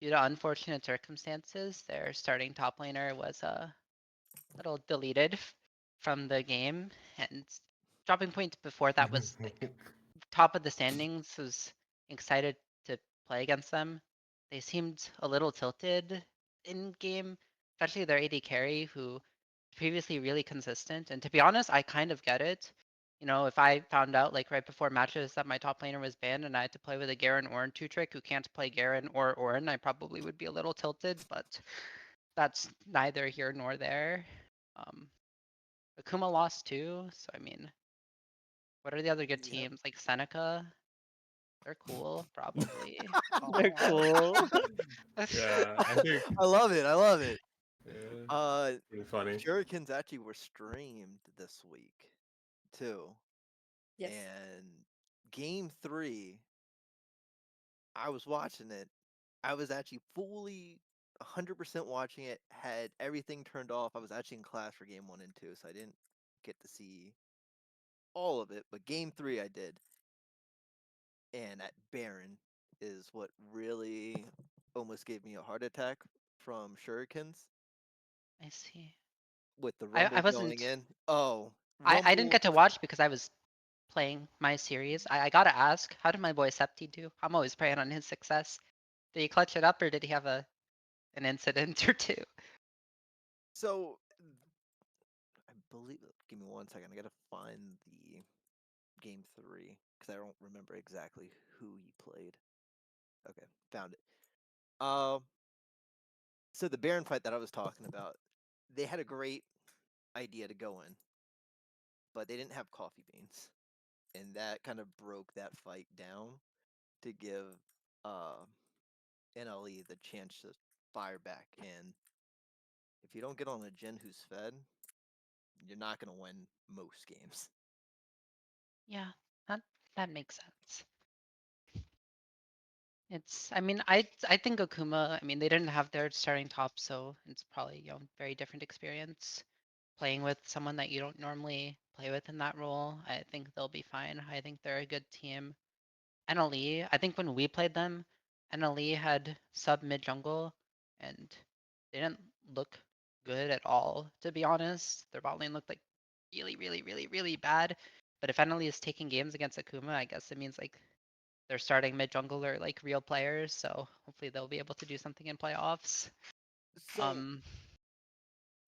Due to unfortunate circumstances, their starting top laner was a little deleted from the game, and Dropping Point before that was like top of the standings. Was excited to play against them. They seemed a little tilted in game, especially their AD carry, who previously really consistent. And to be honest, I kind of get it. If I found out like right before matches that my top laner was banned and I had to play with a Garen Ornn 2-trick who can't play Garen or Ornn, I probably would be a little tilted, but that's neither here nor there. Akuma lost too, so I mean, what are the other good Yep. teams? Like Seneca? They're cool, probably. They're cool. Yeah, I think I love it. I love it. yeah, pretty funny. Shurikens actually were streamed this week, too. Yes. And game 3, I was watching it. I was actually fully 100% watching it. Had everything turned off. I was actually in class for game 1 and 2, so I didn't get to see all of it. But game 3, I did. And that Baron is what really almost gave me a heart attack from Shurikens I see. with the I Rumble going wasn't. in. Oh, I didn't Rumble. get to watch because I was playing my series. I gotta ask, how did my boy Septi do? I'm always praying on his success. Did he clutch it up or did he have an incident or two? So believe. Give me 1 second. I gotta find the game 3 because I don't remember exactly who he played. Okay, found it. So the Baron fight that I was talking about, they had a great idea to go in, but they didn't have coffee beans, and that kind of broke that fight down to give NLE the chance to fire back. And if you don't get on a Jin who's fed, you're not gonna win most games. Yeah, that makes sense. I mean, I think Akuma, I mean, they didn't have their starting top, so it's probably, very different experience playing with someone that you don't normally play with in that role. I think they'll be fine. I think they're a good team. NLE, I think when we played them, NLE had sub mid jungle and they didn't look good at all, to be honest. Their bot lane looked like really, really, really, really bad. But if NLE is taking games against Akuma, I guess it means like they're starting mid jungle or like real players, so hopefully they'll be able to do something in playoffs. So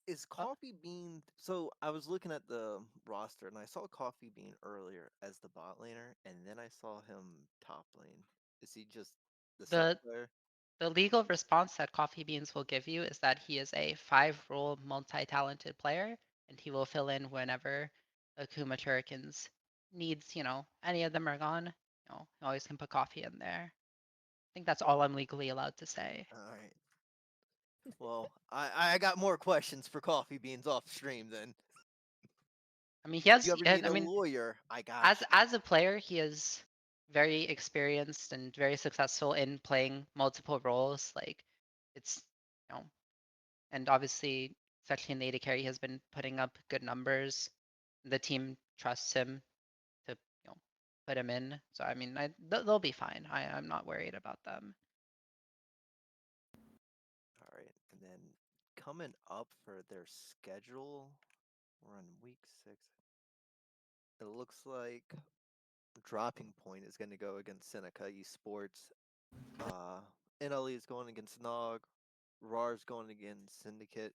is Coffee Bean? So I was looking at the roster and I saw Coffee Bean earlier as the bot laner, and then I saw him top lane. Is he just the sub player? The legal response that Coffee Beans will give you is that he is a 5-role multi-talented player, and he will fill in whenever Akuma Turrikins needs, any of them are gone. You always can put Coffee in there. I think that's all I'm legally allowed to say. All right. Well, I got more questions for Coffee Beans off stream then. I mean, he has. You ever I need a mean, lawyer? I got you. as a player, he is very experienced and very successful in playing multiple roles. Like, it's and obviously, especially in the AD carry, has been putting up good numbers. The team trusts him to put him in. So I mean, they'll be fine. I'm not worried about them. All right, and then coming up for their schedule, we're on week 6. It looks like Dropping Point is going to go against Seneca Esports. NLE is going against Nog. RAR's going against Syndicate,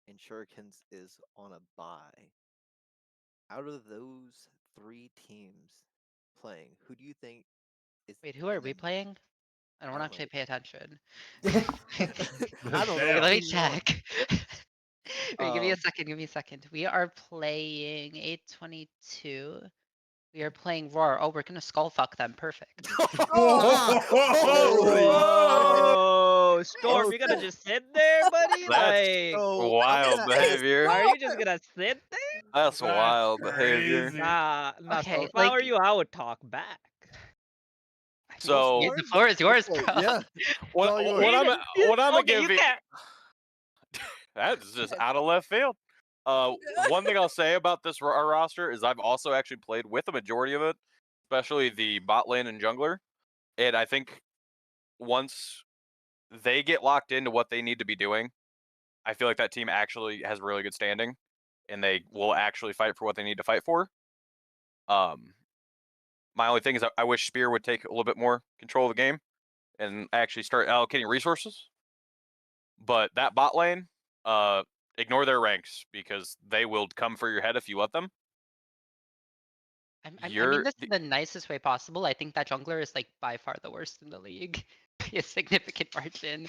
and Shurikens is on a bye. Out of those 3 teams playing, who do you think is? Wait, who are and we then playing? I don't I don't actually know. pay attention. I don't know. Wait, Damn. let me Team one. check. Wait, give me a Um, second. Give me a second. We are playing 822. We are playing Roar. Oh, we're gonna skull fuck them. Perfect. Holy Whoa, Storm, you gonna Okay. just sit there, buddy? That's Like, So wild yeah, behavior. are you just gonna sit there? That's That's wild behavior. crazy. Nah, Storm. Okay, If I were you, I would talk back. I mean, So the floor is yours, for it, bro. yeah. what all yours. what I'm what I'm gonna Okay, you give you can't. that's just out of left field. One thing I'll say about this roster is I've also actually played with a majority of it, especially the bot lane and jungler, and I think once they get locked into what they need to be doing, I feel like that team actually has really good standing, and they will actually fight for what they need to fight for. My only thing is I wish Spear would take a little bit more control of the game and actually start allocating resources. But that bot lane, ignore their ranks because they will come for your head if you let them. I mean, You're this is the nicest way possible. I think that jungler is like by far the worst in the league by a significant margin.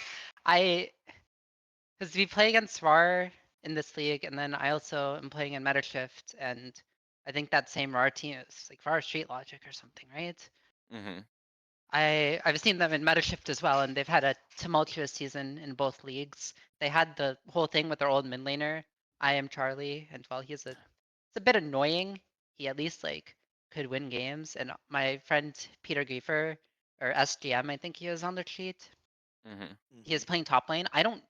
Because we play against RAR in this league, and then I also am playing in MetaShift, and I think that same RAR team is like RAR Street Logic or something, right? mm-hmm. I've seen them in MetaShift as well, and they've had a tumultuous season in both leagues. They had the whole thing with their old mid laner, I am Charlie, and while it's a bit annoying, he at least like could win games. And my friend Peter Griefer, or SGM, I think he is on the cheat. Mm-hmm. He is playing top lane. I don't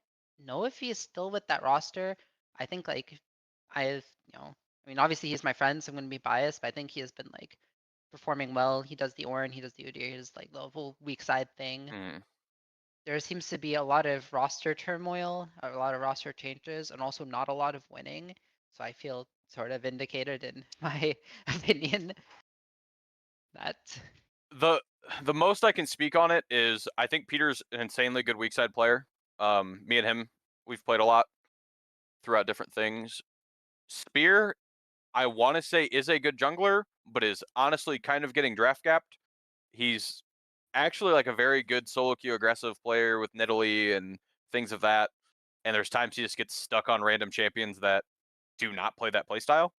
know if he is still with that roster. I think like I mean obviously he's my friend, so I'm gonna be biased, but I think he has been like performing well. He does the Ornn, he does the Udyr, he does like the whole weak side thing. Mm-hmm. There seems to be a lot of roster turmoil, a lot of roster changes, and also not a lot of winning. So I feel sort of vindicated in my opinion that The most I can speak on it is I think Peter's an insanely good weak side player. Me and him, we've played a lot throughout different things. Spear, I want to say is a good jungler, but is honestly kind of getting draft gapped. He's actually like a very good solo queue aggressive player with Nidalee and things of that. And there's times he just gets stuck on random champions that do not play that playstyle.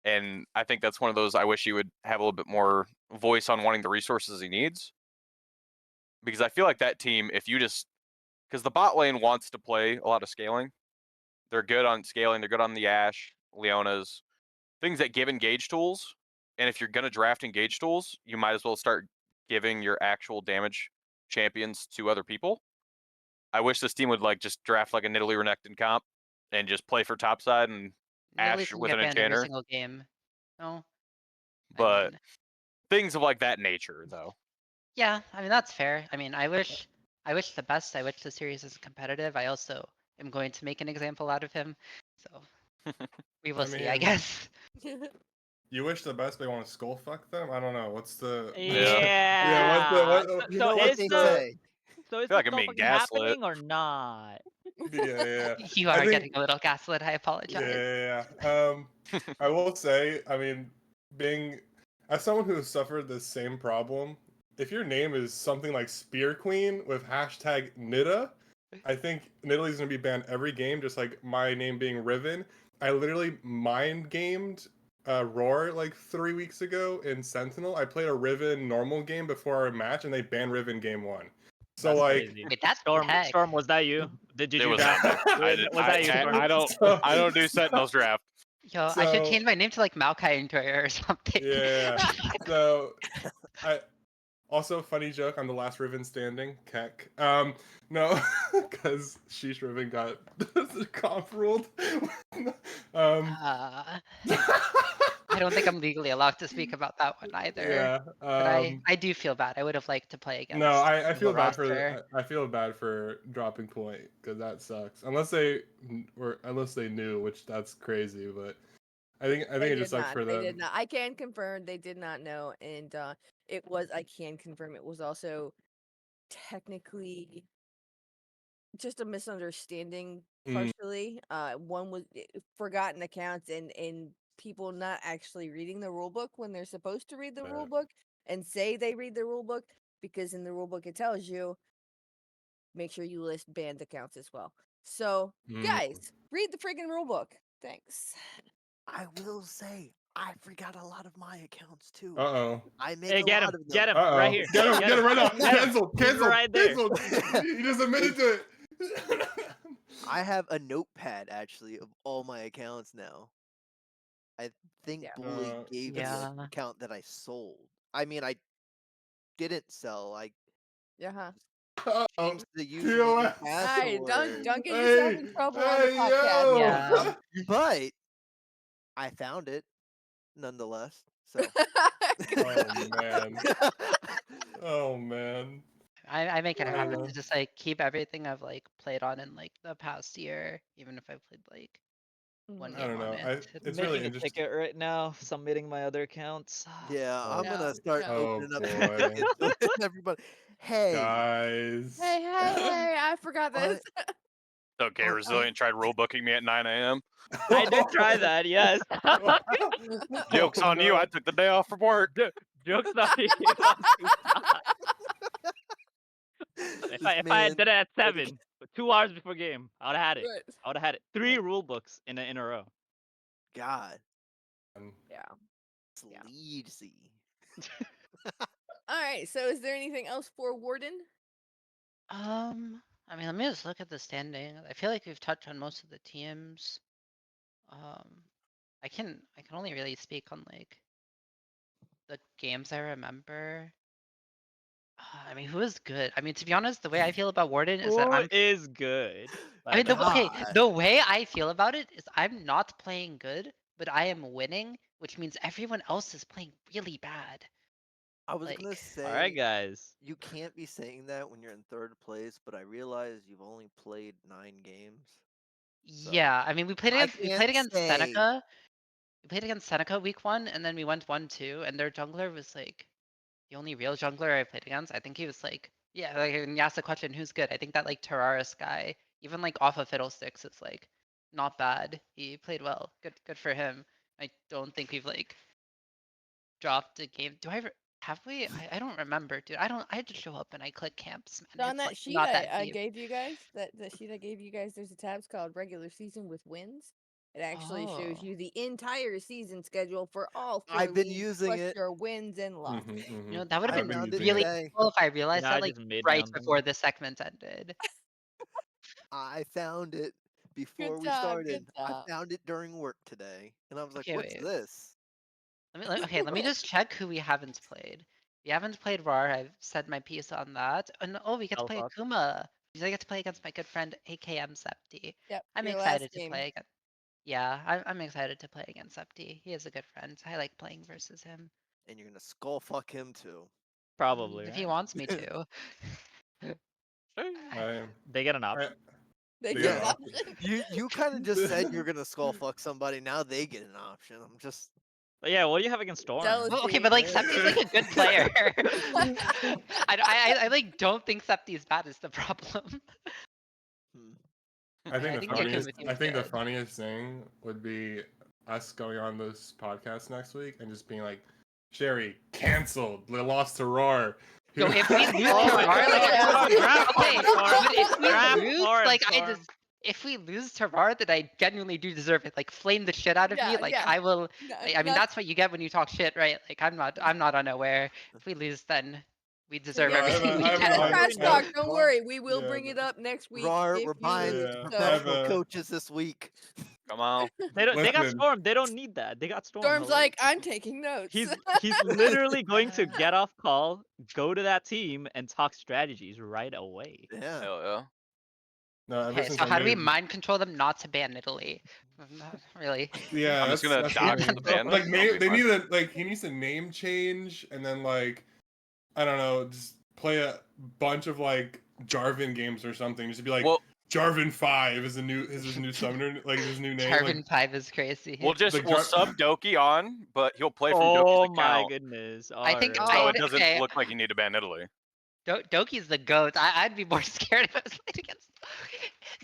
And I think that's one of those I wish he would have a little bit more voice on wanting the resources he needs. Because I feel like that team, if you just because the bot lane wants to play a lot of scaling. They're good on scaling, they're good on the Ashe, Leonas, things that give engage tools. And if you're gonna draft engage tools, you might as well start giving your actual damage champions to other people. I wish this team would like just draft like a Nidalee Renekton comp and just play for topside and Nidalee Ashe can with get an banned every enchanter. single game. No, I But mean, things of like that nature though. yeah, I mean that's fair. I mean, I wish the best. I wish the series is competitive. I also am going to make an example out of him. So we will see, I mean, guess. You wish the best, but you want to skull fuck them? I don't know. What's the Yeah. yeah? What's the what? You So know what is they the say. so is feel the like I'm skull being fucking gaslit. happening or not? Yeah. You I are think- getting a little gaslit. I apologize. Yeah. I will say, I mean, being as someone who has suffered the same problem, if your name is something like Spear Queen with hashtag Nida, I think Nidalee's gonna be banned every game, just like my name being Riven. I literally mind gamed Roar like 3 weeks ago in Sentinel. I played a Riven normal game before our match, and they banned Riven game 1. So That's like, crazy. Wait, that's Storm, heck. Storm, was that you? Did It you was draft? not me. Was that you, Storm? I don't do Sentinels draft. Yo, I should So- change my name to like Maokai Enjoyer or something. Yeah. So, I also funny joke. I'm the last Riven standing. Keck. No, because Sheesh Riven got comp ruled. I don't think I'm legally allowed to speak about that one either. Yeah. But I do feel bad. I would have liked to play against. No, I the feel bad roster. for I feel bad for dropping point because that sucks. Unless they knew, which that's crazy. But I think They it just did sucks not. for They them. did not. I can confirm they did not know, and it was. I can confirm it was also technically just a misunderstanding Mm. partially. One was forgotten accounts and people not actually reading the rule book when they're supposed to read the rule book and say they read the rule book, because in the rule book it tells you make sure you list banned accounts as well. So guys, read the friggin' rule book. Thanks. I will say, I forgot a lot of my accounts too. Uh-oh. I make Hey, a get lot him! of them. Get him! Uh-oh. Right here! Get him right now. Get him. Cancel. He's Cancel. right there. Cancel. He just admitted to it. I have a notepad actually of all my accounts now. I think Yeah. Bully gave me Yeah. an account that I sold. I mean, I didn't sell. I Yeah. Uh-oh. changed the username and TOS. Hey, password. don't get yourself in trouble on the podcast. yo. Yeah. But I found it nonetheless. So Oh man. Oh man. I make it a habit Uh. to just like keep everything I've like played on in like the past year, even if I played like one Mhm. I game don't on know. it. It's Making really a interesting. ticket right now, submitting my other accounts. yeah, Oh. I'm No, gonna start no. opening Oh, up boy. tickets with everybody. Hey, Guys. Hey, I forgot this. Okay, Oh, Resilient tried rule booking me at 9 a.m. I did try that, yes. Joke's on you. I took the day off from work. Joke's on you. If I had did it at 7, 2 hours before game, I would have had it. Right. I would have had it. 3 rule books in a row. God, Yeah. it's Yeah. sleazy. All right. So, is there anything else for Warden? I mean, let me just look at the standing. I feel like we've touched on most of the teams. I can only really speak on like the games I remember. I mean, who is good? I mean, to be honest, the way I feel about Warden is that Who I'm. is good? I mean, by the way? okay, God. the way I feel about it is I'm not playing good, but I am winning, which means everyone else is playing really bad. I was Like, gonna say, All right, guys. you can't be saying that when you're in third place, but I realize you've only played 9 games. So, yeah, I mean, we played I against can't say. Seneca. We played against Seneca week 1, and then we went 1-2, and their jungler was like the only real jungler I played against. I think he was like, yeah, like when you ask the question, who's good? I think that like Terraris guy, even like off of Fiddlesticks, is like not bad. He played well. Good for him. I don't think we've like dropped a game. Have we? I don't remember, dude. I had to show up and I click camps, So man. on It's that like sheet not that I deep. gave you guys, that sheet I gave you guys, there's a tab called regular season with wins. It actually shows Oh. you the entire season schedule for all 4 I've been leagues, using plus it. your wins and losses. You know, that would I have been found it really today. cool if I realized Nah, I that like just made right down them. before the segment ended. I found it before we job, started. good I job. found it during work today, and I was like, Okay, "What's wait. this?" Okay, let me just check who we haven't played. We haven't played RAR. I've said my piece on that. And oh, we get to play Alpha. Akuma. I get to play against my good friend AKM Septi. Yep, I'm your excited last to game. play against. Yeah, I'm excited to play against Septi. He is a good friend. I like playing versus him. And you're gonna skull fuck him too. Probably, If he right? wants me to. They get an option. They They get got an an option. You kind of just said you're gonna skull fuck somebody. Now they get an option. I'm just. But yeah, what do you have against Storm? Jealous. Well, okay, but like Septi's like a good player. I like don't think Septi is bad is the problem. Hmm. I think I the think funniest. Akuma I is think the good. funniest thing would be us going on this podcast next week and just being like, "Cherrie canceled. They lost to Roar." Yo, if we lose Oh to my RAR, like God, draft okay, Storm. but if we Draft lose, Storm, like Storm. if we lose to RAR, then I genuinely do deserve it. Like flame the shit out of me. Yeah, Like yeah. I will. No, I mean, not- that's what you get when you talk shit, right? Like I'm not unaware. If we lose, then we deserve yeah, everything we I have get. a- trash no. talk. Don't worry, we will Yeah, bring it up next week. Rar, if we're you buying lose, Yeah. so- professional Have a- coaches this week. Come on. They got Listen. Storm. They don't need that. They got Storm. Storm's hello? like, I'm taking notes. He's literally going to get off call, go to that team, and talk strategies right away. Yeah. Hell yeah. No, ever Okay, since so I how do we made- mind control them not to ban Italy? Not really. Yeah, I'm just gonna that's dox the the thing. ban. Like, That'll be they fine. need a he needs a name change, and then like, I don't know, just play a bunch of like Jarvan games or something. Just be like, Well, Jarvan 5 is his new summoner, like his new name. Jarvan Like, 5 is crazy. we'll Like sub Doki on, but he'll play from Oh Doki's my account, goodness! I think Alright. so I- it doesn't okay. look like you need to ban Italy. Doki's the goat. I'd be more scared if I was playing against.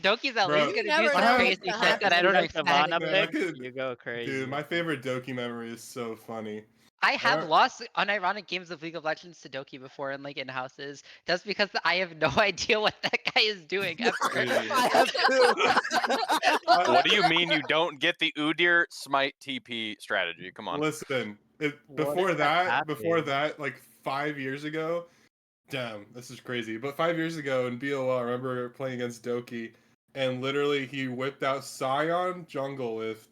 Doki's at Bro, least You gonna do never some know crazy what's gonna shit that I happen. don't You got expect. Shyvana Man, I pick, could- you go crazy. dude, my favorite Doki memory is so funny. I have Alright. lost unironic games of League of Legends to Doki before in like in houses, just because I have no idea what that guy is doing ever. I have two. What do you mean you don't get the Udyr Smite TP strategy? Come on. Listen, What before is that, happening? like 5 years ago, damn, this is crazy. But 5 years ago in BOL, I remember playing against Doki, and literally he whipped out Scion jungle with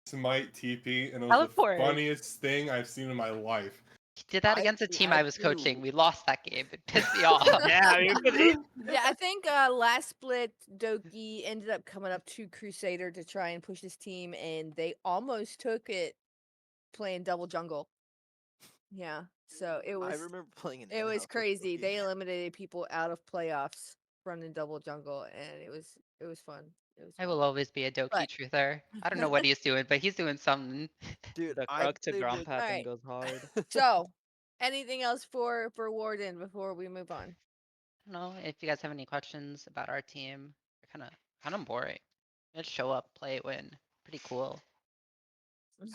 Smite TP, and it was Teleport. the funniest thing I've seen in my life. He did that I against a actually team had I was coaching. two. We lost that game. It pissed me off. Yeah, you could. Yeah, I think last split Doki ended up coming up to Crusader to try and push his team, and they almost took it playing double jungle. Yeah, so it I was remember playing an it was in-house with crazy. Doki. They eliminated people out of playoffs running double jungle, and it was fun. It was I fun. will always be a Doki But- truther. I don't know what he's doing, but he's doing something. Dude, The I crux to played ground with- pattern Alright. goes hard. So, anything else for Warden before we move on? I don't know if you guys have any questions about our team. They're kind of boring. Just show up, play, win. Pretty cool.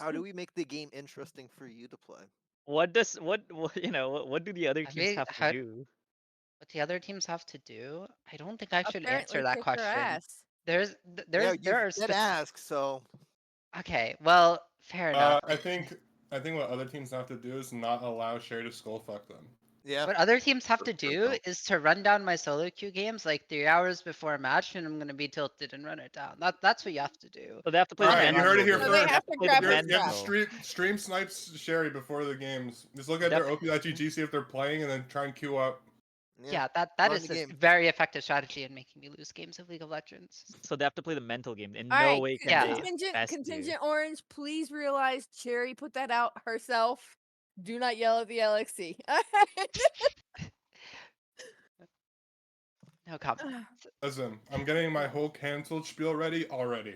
How do we make the game interesting for you to play? What do the other I teams mean, have to how- do? What the other teams have to do? I don't think I should Apparently answer that kick their question. ass. There are Did ask, so Okay, well, fair enough. I think what other teams have to do is not allow Cherrie to skull fuck them. yeah. What other teams have to Sure, do sure. is to run down my solo queue games like 3 hours before a match, and I'm gonna be tilted and run it down. That's what you have to do. So they have to play Alright, the you heard it here mental So they first. have to grab You her have to strap. stream snipes Cherrie before the games. Just look at their OP.GG, see if they're playing, and then try and queue up. Yeah, that run is the a game. very effective strategy in making me lose games of League of Legends. So they have to play the mental game. In All no right, way can Yeah. they best you. contingent orange. Please realize Cherrie put that out herself. Do not yell at the LXC. No comment. Listen, I'm getting my whole canceled spiel ready already.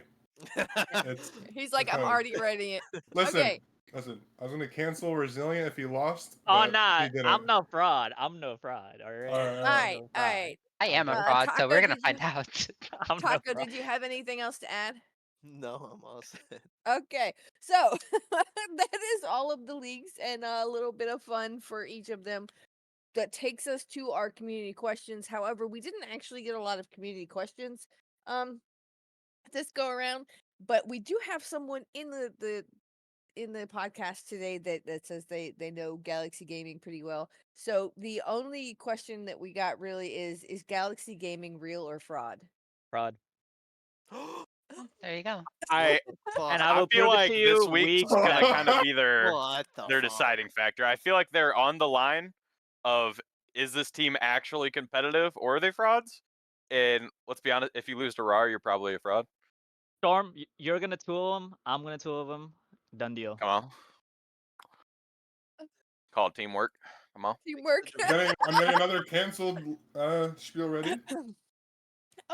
It's He's like, it's I'm fine. already ready. Listen, Okay. listen. I was gonna cancel Resilient if he lost. Oh but nah, he didn't. I'm no fraud. I'm no fraud. Alright. Alright. All right. I am a Uh, fraud, so Taco, we're gonna did find you- out. I'm no Taco, fraud. did you have anything else to add? No, I'm all set. Okay, so that is all of the leagues and a little bit of fun for each of them. That takes us to our community questions. However, we didn't actually get a lot of community questions this go around, but we do have someone in the podcast today that says they know Galaxy Gaming pretty well. So the only question that we got really is Galaxy Gaming real or fraud? Fraud. There you go. I And Fuck. I I will feel prove it like to this you week's week gonna seven. kind of be What the their fuck? deciding factor. I feel like they're on the line of, is this team actually competitive or are they frauds? And let's be honest, if you lose to RAR, you're probably a fraud. Storm, you're gonna tool them. I'm gonna tool them. Done deal. Come on. Call it teamwork. Come on. Teamwork. I'm getting another canceled spiel ready.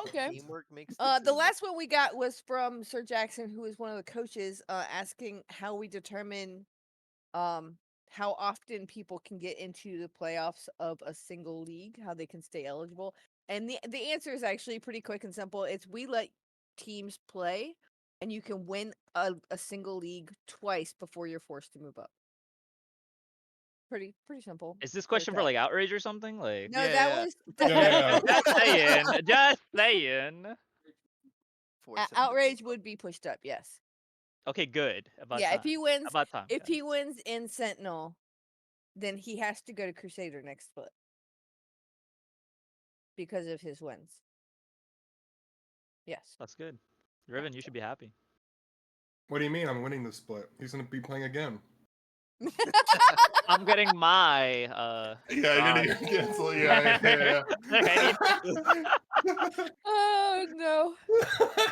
Okay. Teamwork makes The dream last one we got was from Sir Jackson, who is one of the coaches, asking how we determine how often people can get into the playoffs of a single league, how they can stay eligible. And the answer is actually pretty quick and simple. It's we let teams play, and you can win a single league twice before you're forced to move up. Pretty simple. Is this Where's question for that? like outrage or something? Like, No, Yeah, that yeah. was Yeah. just saying. Just saying. force him to outrage move would up. be pushed up. Yes. Okay, good. About Yeah. time. If he wins, About time. if guys. he wins in Sentinel, then he has to go to Crusader next split because of his wins. Yes. That's good. Riven, you should be happy. What do you mean I'm winning this split? He's gonna be playing again. I'm getting my Yeah, you're gonna get canceled. Yeah. Ready? Oh no.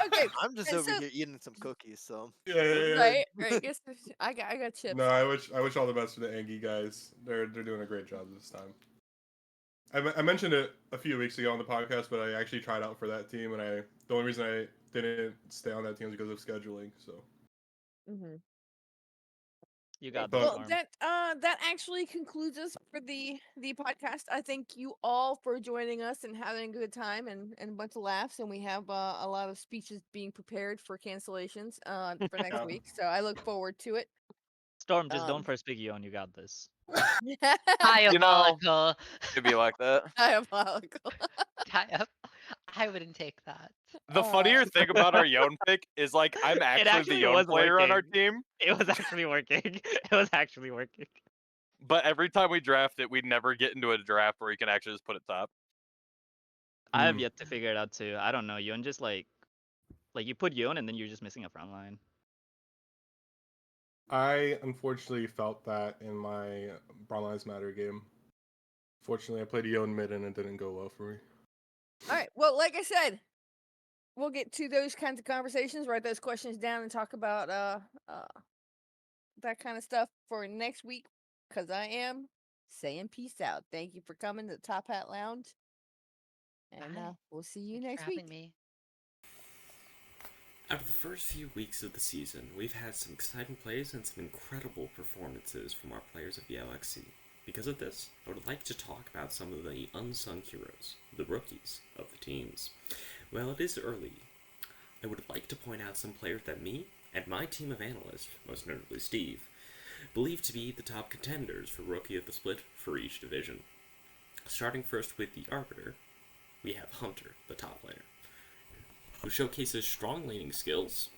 Okay. I'm just and over so- here eating some cookies, so Yeah. Right. Guess I got chips. No, I wish all the best to the Angie guys. They're doing a great job this time. I mentioned it a few weeks ago on the podcast, but I actually tried out for that team, and the only reason I didn't stay on that team is because of scheduling. So Mm-hmm. You got But- this, Well, Storm. that actually concludes us for the podcast. I thank you all for joining us and having a good time and a bunch of laughs. And we have a lot of speeches being prepared for cancellations for next Yeah. week. So I look forward to it. Storm, just um, don't first pick you on. You got this. Diabolical. It'd be like that. Diabolical. I wouldn't take that. The funnier thing about our Yon pick is like I'm actually the actually Yon was player on our working. team, It was actually working. It was actually working. but every time we draft it, we never get into a draft where you can actually just put it top. I have Hmm. yet to figure it out too. I don't know. Yun just like you put Yun and then you're just missing a front line. I unfortunately felt that in my Brown Lives Matter game. Fortunately, I played Yon mid and it didn't go well for me. All right. Well, like I said, we'll get to those kinds of conversations, write those questions down, and talk about that kind of stuff for next week. Because I am saying peace out. Thank you for coming to the Top Hat Lounge, and Bye. we'll see you Thanks next for week. having me. Out of the first few weeks of the season, we've had some exciting plays and some incredible performances from our players of the LXC. Because of this, I would like to talk about some of the unsung heroes, the rookies of the teams. While it is early, I would like to point out some players that me and my team of analysts, most notably Steve, believe to be the top contenders for Rookie of the Split for each division. Starting first with the Arbiter, we have Hunter, the top laner, who showcases strong laning skills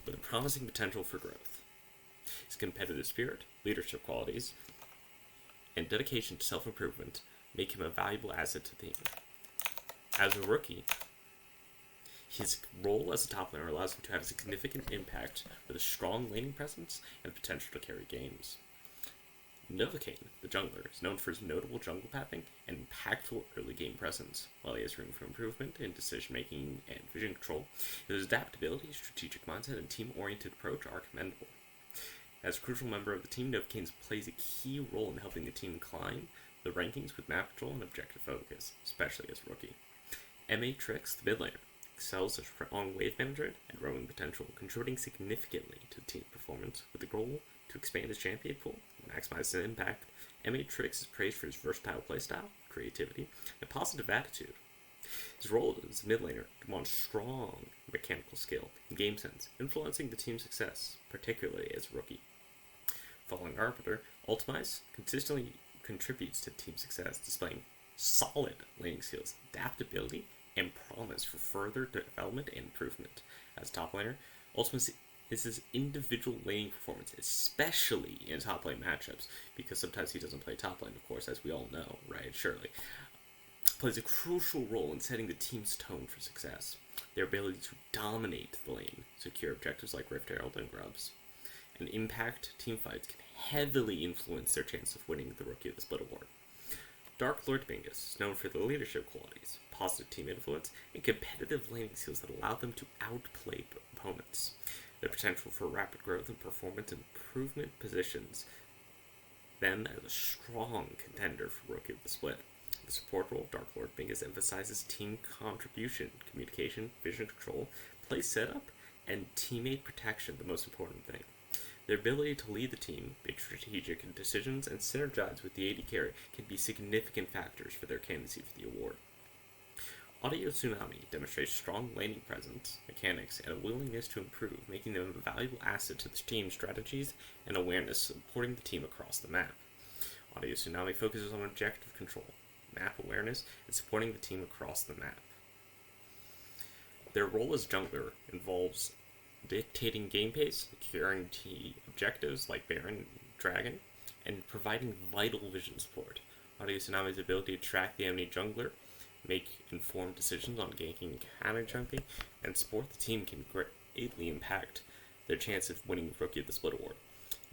with a promising potential for growth. His competitive spirit, leadership qualities, and dedication to self-improvement make him a valuable asset to the team. As a rookie, his role as a top laner allows him to have a significant impact with a strong laning presence and potential to carry games. Novocaine, the jungler, is known for his notable jungle pathing and impactful early game presence. While he has room for improvement in decision making and vision control, his adaptability, strategic mindset, and team-oriented approach are commendable. As a crucial member of the team, Novocaine plays a key role in helping the team climb the rankings with map control and objective focus, especially as a rookie. M8trix, the mid laner, excels as a strong wave manager and roaming potential, contributing significantly to the team's performance with the goal to expand his champion pool and maximize his impact. M8trix is praised for his versatile playstyle, creativity, and positive attitude. His role as a mid laner demands strong mechanical skill and game sense, influencing the team's success, particularly as a rookie. Following Arbiter, Ultimize consistently contributes to team success, displaying solid laning skills, adaptability, and promise for further development and improvement. As top laner, Ultimize is his individual laning performance, especially in top lane matchups, because sometimes he doesn't play top lane, of course, as we all know, right? Surely. Plays a crucial role in setting the team's tone for success. Their ability to dominate the lane, secure objectives like Rift Herald and Grubs, and impact teamfights can heavily influence their chance of winning the Rookie of the Split award. Dark Lord Bingus is known for their leadership qualities, positive team influence, and competitive laning skills that allow them to outplay opponents. Their potential for rapid growth and performance improvement positions them as a strong contender for Rookie of the Split. The support role of Dark Lord Bingus emphasizes team contribution, communication, vision control, play setup, and teammate protection, the most important thing. Their ability to lead the team, make strategic decisions, and synergize with the AD carry can be significant factors for their candidacy for the award. Audio Tsunami demonstrates strong laning presence, mechanics, and a willingness to improve, making them a valuable asset to the team's strategies and awareness, supporting the team across the map. Audio Tsunami focuses on objective control, map awareness, and supporting the team across the map. Their role as jungler involves dictating game pace, securing key objectives like Baron and Dragon, and providing vital vision support. Audio Tsunami's ability to track the enemy jungler, make informed decisions on ganking and counter-junking, and support the team can greatly impact their chance of winning Rookie of the Split award.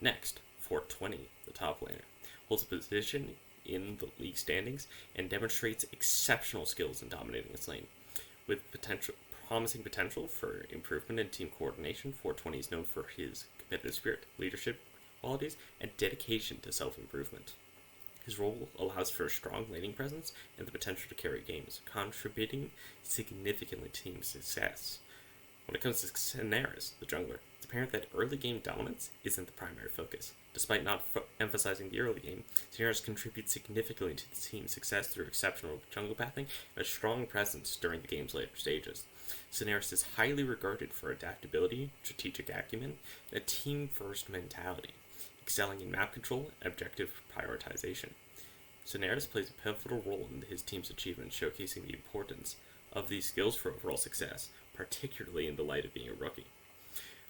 Next, 420, the top laner, holds a position in the league standings and demonstrates exceptional skills in dominating its lane. With promising potential for improvement in team coordination, 420 is known for his competitive spirit, leadership qualities, and dedication to self-improvement. His role allows for a strong laning presence and the potential to carry games, contributing significantly to team success. When it comes to Sentinel, the jungler, it's apparent that early game dominance isn't the primary focus. Despite not emphasizing the early game, Sentinel contributes significantly to the team's success through exceptional jungle pathing and a strong presence during the game's later stages. Sentinel is highly regarded for adaptability, strategic acumen, and a team-first mentality, excelling in map control and objective prioritization. Sentinel plays a pivotal role in his team's achievements, showcasing the importance of these skills for overall success, particularly in the light of being a rookie.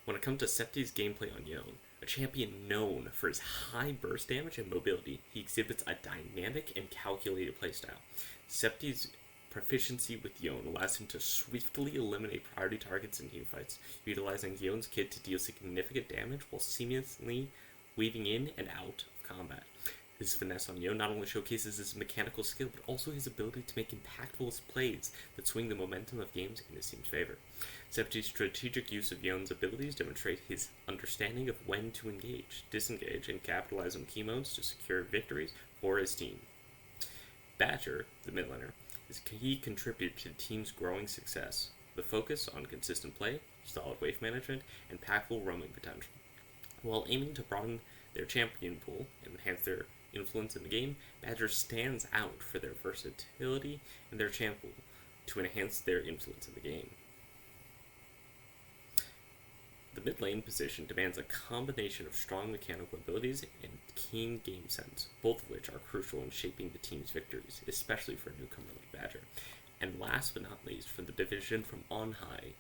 When it comes to Septi's gameplay on Yone, a champion known for his high burst damage and mobility, he exhibits a dynamic and calculated playstyle. Septi's proficiency with Yone allows him to swiftly eliminate priority targets in teamfights, utilizing Yone's kit to deal significant damage while seamlessly weaving in and out of combat. His finesse on Yone not only showcases his mechanical skill, but also his ability to make impactful plays that swing the momentum of games in his team's favor. Septi's strategic use of Yone's abilities demonstrate his understanding of when to engage, disengage, and capitalize on key modes to secure victories for his team. Badger, the mid laner, is a key contributor to the team's growing success, with a focus on consistent play, solid wave management, and impactful roaming potential. While aiming to broaden their champion pool and enhance their influence in the game, Badger stands out for their versatility and their champ pool to enhance their influence in the game. The mid lane position demands a combination of strong mechanical abilities and keen game sense, both of which are crucial in shaping the team's victories, especially for a newcomer like Badger. And last but not least, for the division from on high,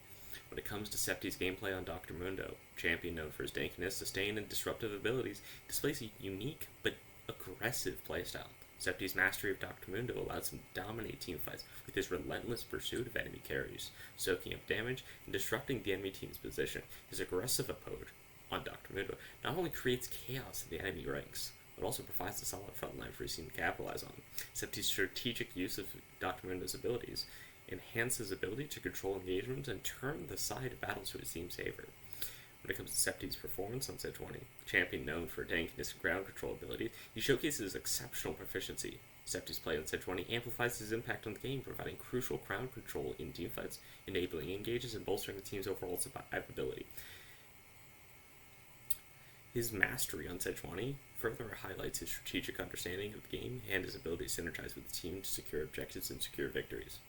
when it comes to Septi's gameplay on Dr. Mundo, champion known for his dankiness, sustain, and disruptive abilities, displays a unique but aggressive playstyle. Septi's mastery of Dr. Mundo allows him to dominate teamfights with his relentless pursuit of enemy carries, soaking up damage and disrupting the enemy team's position. His aggressive approach on Dr. Mundo not only creates chaos in the enemy ranks, but also provides a solid frontline for his team to capitalize on. Septi's strategic use of Dr. Mundo's abilities enhances his ability to control engagement and turn the side of battle to his team's favor. When it comes to Septi's performance on Sejuani, champion known for tankiness and ground control ability, he showcases his exceptional proficiency. Septi's play on Sejuani amplifies his impact on the game, providing crucial ground control in teamfights, enabling engages and bolstering the team's overall survivability. His mastery on Sejuani further highlights his strategic understanding of the game and his ability to synergize with the team to secure objectives and secure victories.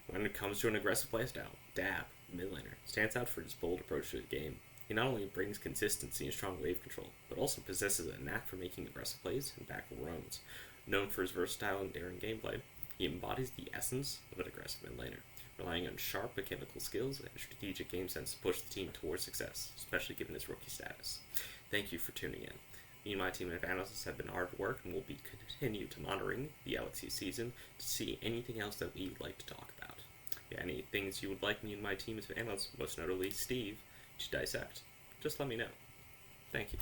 When it comes to an aggressive playstyle, Dab, mid laner, stands out for his bold approach to the game. He not only brings consistency and strong wave control, but also possesses a knack for making aggressive plays and backable roams. Known for his versatile and daring gameplay, he embodies the essence of an aggressive mid laner, relying on sharp mechanical skills and strategic game sense to push the team towards success, especially given his rookie status. Thank you for tuning in. Me and my team of analysts have been hard at work and will be continue to monitoring the LXC season to see anything else that we would like to talk about. Yeah, any things you would like me and my team of analysts, most notably Steve, to dissect, just let me know. Thank you.